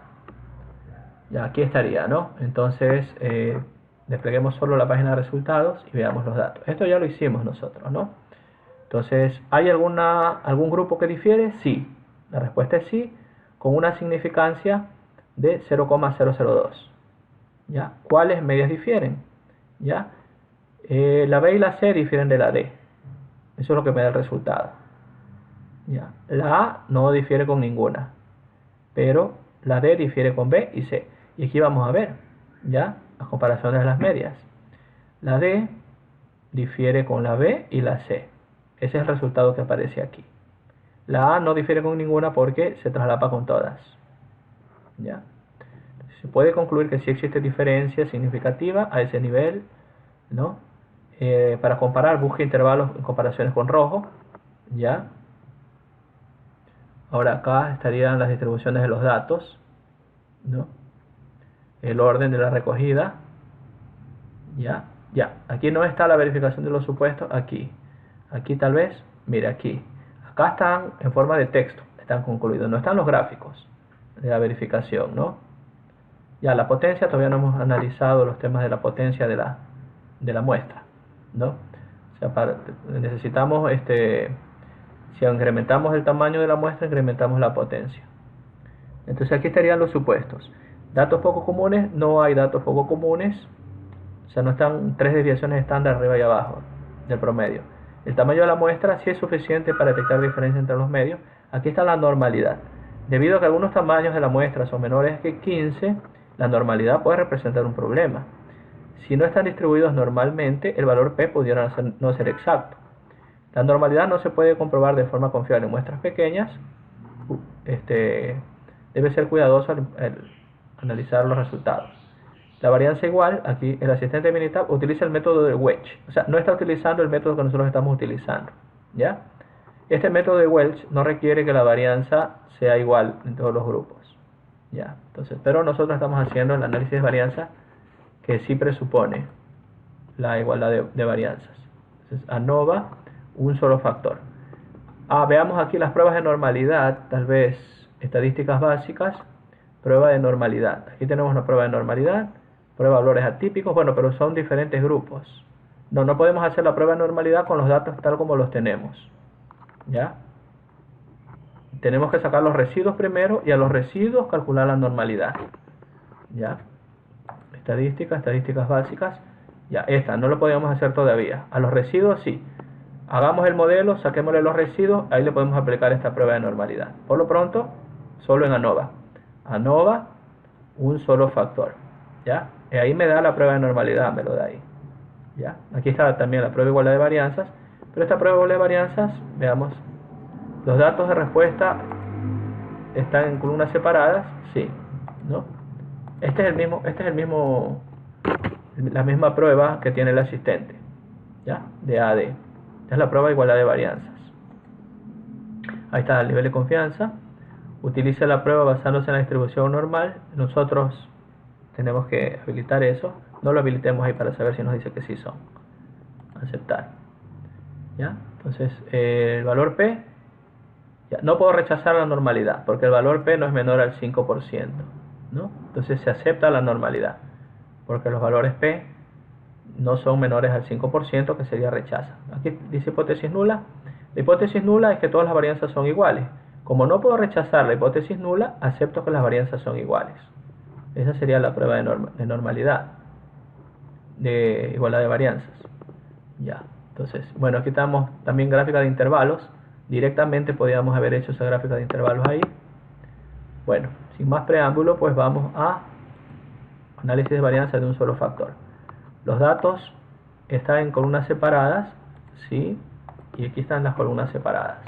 Ya, aquí estaría, ¿no? Entonces, despleguemos solo la página de resultados y veamos los datos. Esto ya lo hicimos nosotros, ¿no? Entonces, ¿hay algún grupo que difiere? Sí. La respuesta es sí, con una significancia de 0,002. ¿Ya? ¿Cuáles medias difieren? ¿Ya? La B y la C difieren de la D. Eso es lo que me da el resultado. ¿Ya? La A no difiere con ninguna, pero la D difiere con B y C. Y aquí vamos a ver, ¿ya? Las comparaciones de las medias. La D difiere con la B y la C. Ese es el resultado que aparece aquí. La A no difiere con ninguna porque se traslapa con todas. ¿Ya? Se puede concluir que sí existe diferencia significativa a ese nivel, ¿no? Para comparar, busque intervalos en comparaciones con rojo. ¿Ya? Ahora acá estarían las distribuciones de los datos, ¿no? El orden de la recogida. ¿Ya? Ya. Aquí no está la verificación de los supuestos. Aquí. Aquí tal vez. Mira, aquí. Acá están en forma de texto. Están concluidos. No están los gráficos de la verificación, ¿no? Ya, la potencia. Todavía no hemos analizado los temas de la potencia de la muestra, ¿no? O sea, necesitamos, si incrementamos el tamaño de la muestra, incrementamos la potencia. Entonces aquí estarían los supuestos. Datos poco comunes, no hay datos poco comunes. O sea, no están tres desviaciones estándar arriba y abajo del promedio. El tamaño de la muestra sí es suficiente para detectar diferencias entre los medios. Aquí está la normalidad. Debido a que algunos tamaños de la muestra son menores que 15, la normalidad puede representar un problema. Si no están distribuidos normalmente, el valor P pudiera no ser exacto. La normalidad no se puede comprobar de forma confiable en muestras pequeñas. Debe ser cuidadoso al analizar los resultados. La varianza igual, aquí el asistente de Minitab utiliza el método de Welch. O sea, no está utilizando el método que nosotros estamos utilizando, ¿ya? Este método de Welch no requiere que la varianza sea igual en todos los grupos, ¿ya? Entonces, pero nosotros estamos haciendo el análisis de varianza que sí presupone la igualdad de varianzas. Entonces, ANOVA, un solo factor. Veamos aquí las pruebas de normalidad, tal vez estadísticas básicas, prueba de normalidad. Aquí tenemos una prueba de normalidad, prueba de valores atípicos, bueno, pero son diferentes grupos. No podemos hacer la prueba de normalidad con los datos tal como los tenemos. ¿Ya? Tenemos que sacar los residuos primero y a los residuos calcular la normalidad. ¿Ya? Estadísticas básicas. Ya, esta no lo podíamos hacer todavía. A los residuos sí. Hagamos el modelo, saquémosle los residuos, ahí le podemos aplicar esta prueba de normalidad. Por lo pronto, solo en ANOVA. ANOVA, un solo factor. ¿Ya? Y ahí me da la prueba de normalidad, me lo da ahí. ¿Ya? Aquí está también la prueba de igualdad de varianzas. Pero esta prueba de igualdad de varianzas, veamos. Los datos de respuesta están en columnas separadas, sí, ¿no? Este es la misma prueba que tiene el asistente, ¿ya? De AD. Esta es la prueba de igualdad de varianzas. Ahí está el nivel de confianza. Utiliza la prueba basándose en la distribución normal. Nosotros tenemos que habilitar eso. No lo habilitemos ahí para saber si nos dice que sí son. Aceptar. ¿Ya? Entonces, el valor P, ya, no puedo rechazar la normalidad, porque el valor P no es menor al 5%, ¿no? Entonces se acepta la normalidad, porque los valores P no son menores al 5%, que sería rechaza. Aquí dice hipótesis nula. La hipótesis nula es que todas las varianzas son iguales. Como no puedo rechazar la hipótesis nula, acepto que las varianzas son iguales. Esa sería la prueba de normalidad, de igualdad de varianzas. Ya, entonces, bueno, aquí estamos también gráfica de intervalos. Directamente podríamos haber hecho esa gráfica de intervalos ahí. Bueno, sin más preámbulo, pues vamos a análisis de varianza de un solo factor. Los datos están en columnas separadas, ¿sí? Y aquí están las columnas separadas.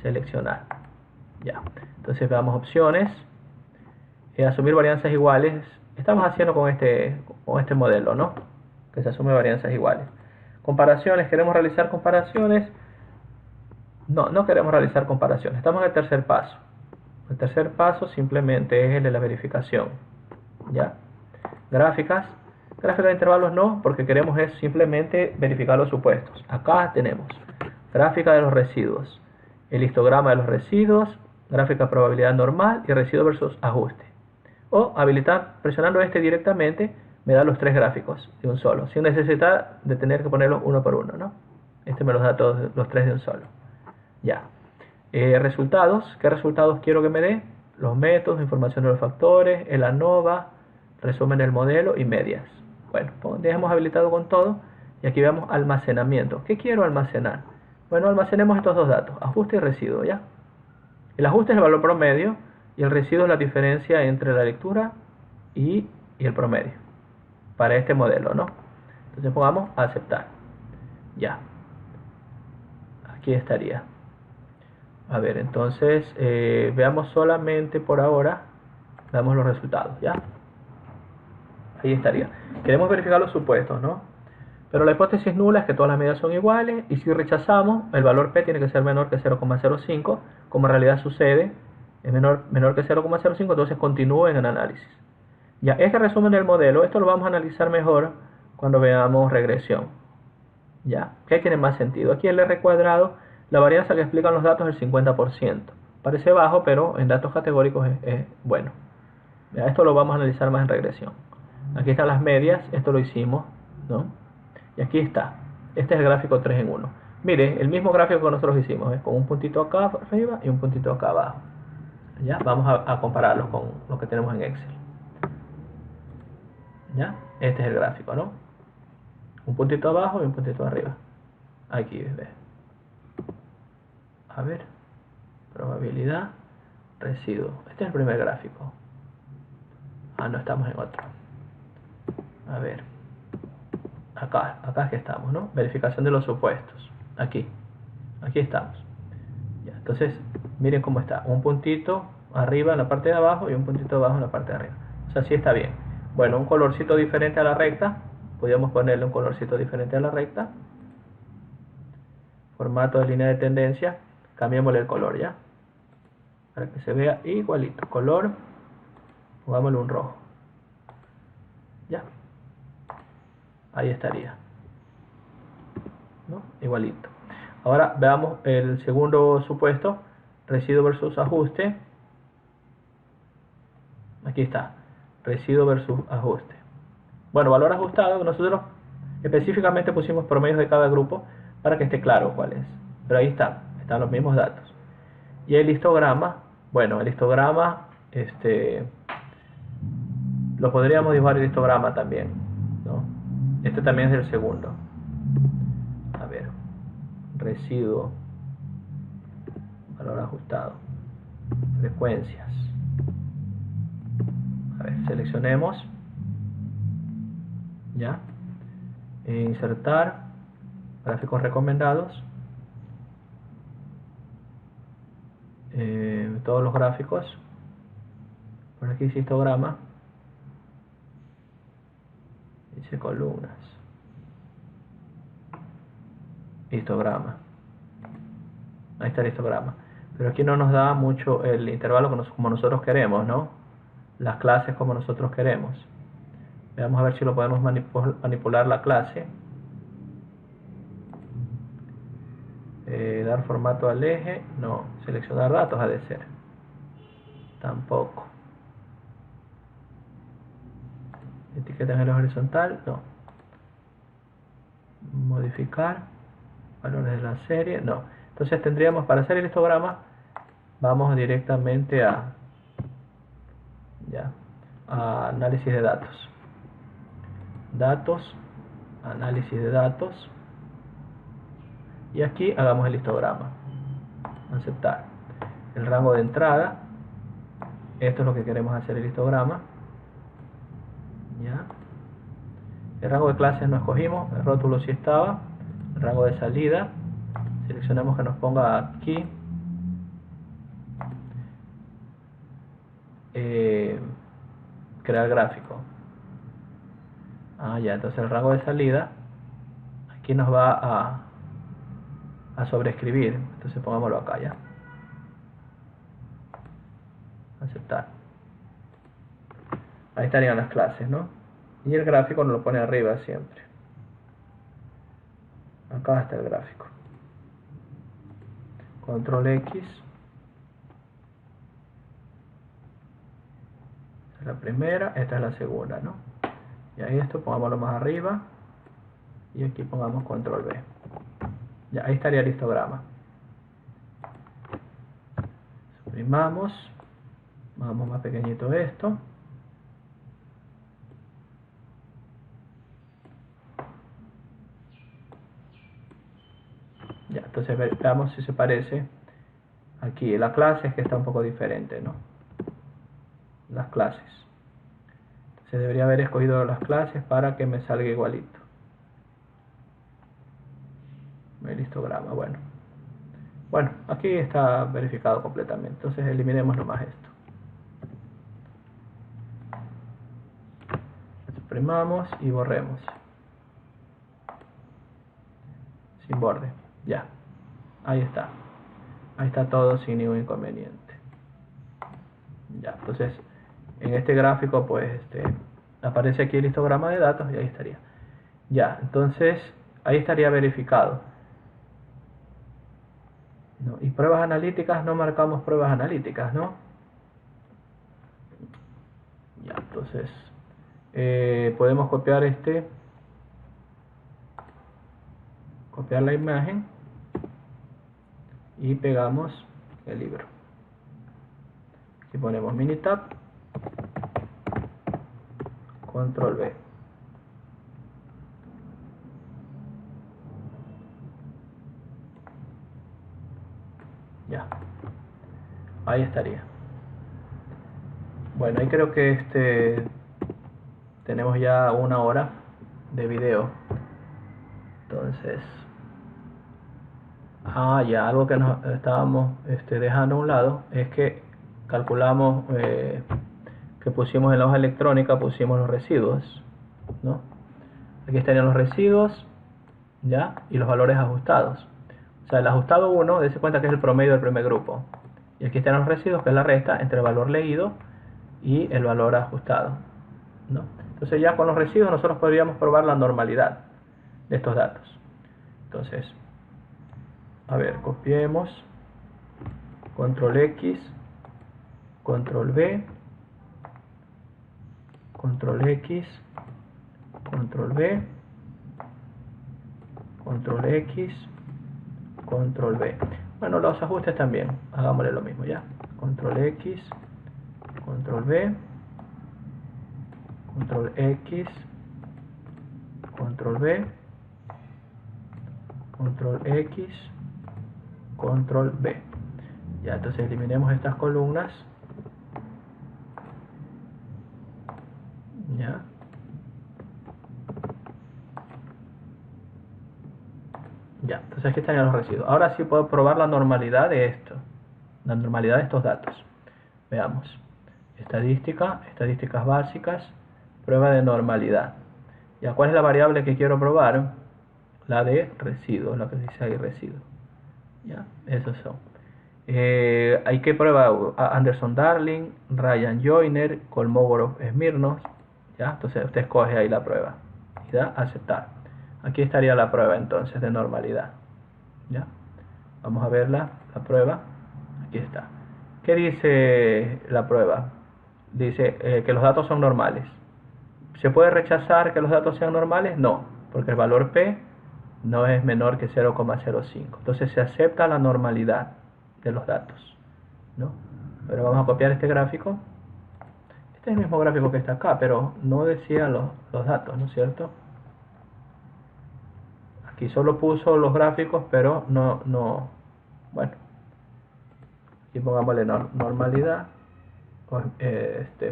Seleccionar. Ya. Entonces veamos opciones. Asumir varianzas iguales. Estamos haciendo con este modelo, ¿no? Que se asume varianzas iguales. Comparaciones. ¿Queremos realizar comparaciones? No queremos realizar comparaciones. Estamos en el tercer paso. El tercer paso simplemente es el de la verificación. ¿Ya? Gráficas. Gráfica de intervalos no, porque queremos es simplemente verificar los supuestos. Acá tenemos gráfica de los residuos, el histograma de los residuos, gráfica de probabilidad normal y residuo versus ajuste. O habilitar, presionando este directamente, me da los tres gráficos de un solo, sin necesidad de tener que ponerlos uno por uno, ¿no? Este me los da todos los tres de un solo. Ya. Resultados. ¿Qué resultados quiero que me dé? Los métodos, información de los factores, el ANOVA, resumen del modelo y medias. Bueno, pues dejemos habilitado con todo y aquí vemos almacenamiento. ¿Qué quiero almacenar? Bueno, almacenemos estos dos datos, ajuste y residuo, ¿ya? El ajuste es el valor promedio y el residuo es la diferencia entre la lectura y el promedio para este modelo, ¿no? Entonces pongamos aceptar. Ya. Aquí estaría. A ver, entonces veamos solamente por ahora, veamos los resultados, ¿ya? Ahí estaría. Queremos verificar los supuestos, ¿no? Pero la hipótesis nula es que todas las medidas son iguales y si rechazamos, el valor P tiene que ser menor que 0,05, como en realidad sucede, es menor que 0,05, entonces continúo en el análisis. Ya, este resumen del modelo, esto lo vamos a analizar mejor cuando veamos regresión. Ya, ¿qué tiene más sentido? Aquí el R cuadrado, la varianza que explican los datos es el 50%. Parece bajo, pero en datos categóricos es bueno. Ya, esto lo vamos a analizar más en regresión. Aquí están las medias, esto lo hicimos, ¿no? Y aquí está, este es el gráfico 3 en 1. Mire, el mismo gráfico que nosotros hicimos, con un puntito acá arriba y un puntito acá abajo. Ya, vamos a compararlos con lo que tenemos en Excel. Ya, este es el gráfico, ¿no? Un puntito abajo y un puntito arriba. Aquí, ¿ves? A ver, probabilidad, residuo. Este es el primer gráfico. No estamos en otro. A ver, acá es que estamos, ¿no? Verificación de los supuestos. Aquí estamos. Ya, entonces, miren cómo está. Un puntito arriba en la parte de abajo y un puntito abajo en la parte de arriba. O sea, sí está bien. Bueno, un colorcito diferente a la recta. Podríamos ponerle un colorcito diferente a la recta. Formato de línea de tendencia. Cambiémosle el color, ¿ya? Para que se vea igualito. Color, pongámosle un rojo. ¿Ya? Ahí estaría, ¿no? Igualito. Ahora veamos el segundo supuesto, residuo versus ajuste. Aquí está, residuo versus ajuste. Bueno, valor ajustado, nosotros específicamente pusimos promedios de cada grupo para que esté claro cuál es. Pero ahí están los mismos datos. Y el histograma, bueno, el histograma, lo podríamos dibujar el histograma también, ¿no? Este también es del segundo. A ver, residuo, valor ajustado, frecuencias. A ver, seleccionemos, ya, insertar, gráficos recomendados, todos los gráficos, por aquí dice histograma, dice columnas, histograma, ahí está el histograma, pero aquí no nos da mucho el intervalo como nosotros queremos, ¿no? Las clases como nosotros queremos. Vamos a ver si lo podemos manipular la clase. Dar formato al eje, no. Seleccionar datos ha de ser, tampoco. Etiqueta en el horizontal, no. Modificar valores de la serie, no. Entonces tendríamos, para hacer el histograma, vamos directamente a análisis de datos, análisis de datos, y aquí hagamos el histograma, aceptar. El rango de entrada, esto es lo que queremos hacer, el histograma, ya. El rango de clases no escogimos, el rótulo sí estaba. El rango de salida, seleccionemos que nos ponga aquí, crear gráfico. Ya, entonces el rango de salida aquí nos va a sobreescribir, entonces pongámoslo acá, ya, aceptar. Ahí estarían las clases, ¿no? Y el gráfico nos lo pone arriba siempre. Acá está el gráfico. Control X. Esta es la primera, esta es la segunda, ¿no? Y ahí esto pongámoslo más arriba. Y aquí pongamos Control V. Ya, ahí estaría el histograma. Suprimamos. Hagamos más pequeñito esto. Ya, entonces veamos si se parece. Aquí la clase es que está un poco diferente, ¿no? Las clases. Entonces debería haber escogido las clases para que me salga igualito. El histograma, bueno. Bueno, aquí está verificado completamente. Entonces eliminemos nomás esto. Suprimamos y borremos. Sin borde. Ya, ahí está todo sin ningún inconveniente. Ya, entonces en este gráfico pues aparece aquí el histograma de datos y ahí estaría. Ya, entonces ahí estaría verificado, ¿no? Y pruebas analíticas, no marcamos pruebas analíticas, ¿no? Ya, entonces podemos copiar copiar la imagen y pegamos el libro. Aquí ponemos Minitab, Control V. Ya, ahí estaría. Bueno, ahí creo que tenemos ya 1 hora de video. Entonces, ya, algo que nos estábamos dejando a un lado es que calculamos que pusimos en la hoja electrónica, pusimos los residuos, ¿no? Aquí estarían los residuos, ya, y los valores ajustados. O sea, el ajustado 1, dése cuenta que es el promedio del primer grupo. Y aquí están los residuos, que es la resta entre el valor leído y el valor ajustado, ¿no? Entonces ya con los residuos nosotros podríamos probar la normalidad de estos datos. Entonces, A ver, copiemos, control X, control V, control X, control V, control X, control V. Bueno, los ajustes también, hagámosle lo mismo ya. Control X, control V, control X, control V, control X, control V. Ya, entonces eliminemos estas columnas. Ya. Ya, entonces aquí estarían los residuos. Ahora sí puedo probar la normalidad de esto. La normalidad de estos datos. Veamos. Estadística, estadísticas básicas, prueba de normalidad. Ya, ¿cuál es la variable que quiero probar? La de residuos, la que dice ahí residuos. Ya, esos son. Hay que probar Anderson Darling, Ryan Joyner, Kolmogorov Smirnov. Ya, entonces usted escoge ahí la prueba y da aceptar. Aquí estaría la prueba entonces de normalidad. ¿Ya? Vamos a verla, la prueba. Aquí está. ¿Qué dice la prueba? Dice que los datos son normales. ¿Se puede rechazar que los datos sean normales? No, porque el valor P no es menor que 0,05. Entonces se acepta la normalidad de los datos, ¿no? Pero vamos a copiar este gráfico. Este es el mismo gráfico que está acá, pero no decía los datos, ¿no es cierto? Aquí solo puso los gráficos, pero no. Bueno, aquí pongámosle normalidad,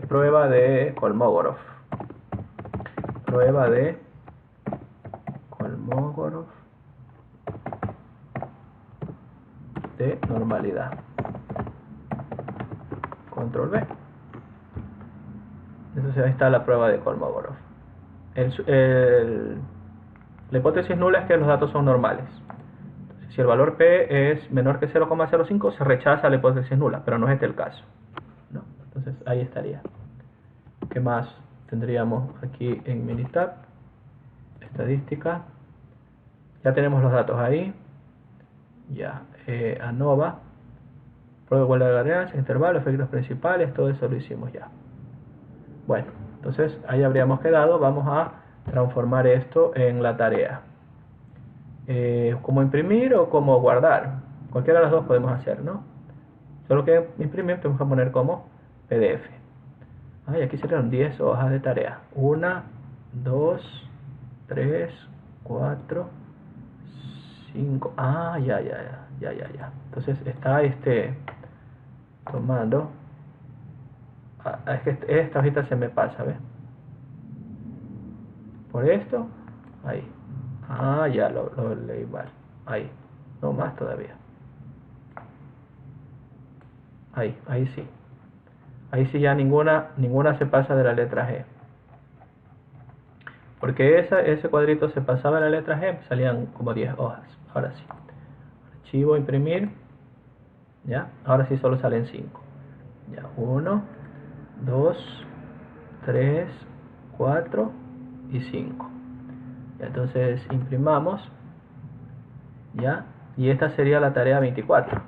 prueba de Kolmogorov, prueba de Kolmogorov de normalidad, control V. Entonces ahí está la prueba de Kolmogorov. La hipótesis nula es que los datos son normales. Entonces, si el valor P es menor que 0,05, se rechaza la hipótesis nula, pero no es este el caso, ¿no? Entonces ahí estaría. ¿Qué más tendríamos aquí en Minitab? Estadística. Ya tenemos los datos ahí. Ya, ANOVA, prueba de igualdad de varianzas, intervalos, efectos principales, todo eso lo hicimos ya. Bueno, entonces ahí habríamos quedado. Vamos a transformar esto en la tarea. Como imprimir o como guardar. Cualquiera de las dos podemos hacer, ¿no? Solo que imprimir tenemos que poner como PDF. Y aquí serían 10 hojas de tarea. 1, 2, 3, 4, 5. Ya. Entonces está tomando. Es que esta hojita se me pasa, ¿ves? Por esto, ahí. Ya lo leí mal. Ahí. No más todavía. Ahí sí. Ahí sí ya ninguna se pasa de la letra G. Porque ese cuadrito se pasaba de la letra G, salían como 10 hojas. Ahora sí. Archivo, imprimir. Ya. Ahora sí solo salen 5. Ya. 1, 2, 3, 4 y 5. Entonces imprimamos, ya, y esta sería la tarea 24.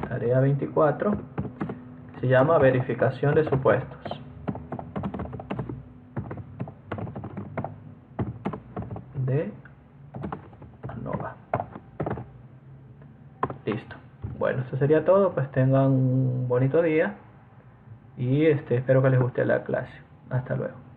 Tarea 24 se llama verificación de supuestos. De ANOVA. Listo. Bueno, eso sería todo. Pues tengan un bonito día y espero que les guste la clase. Hasta luego.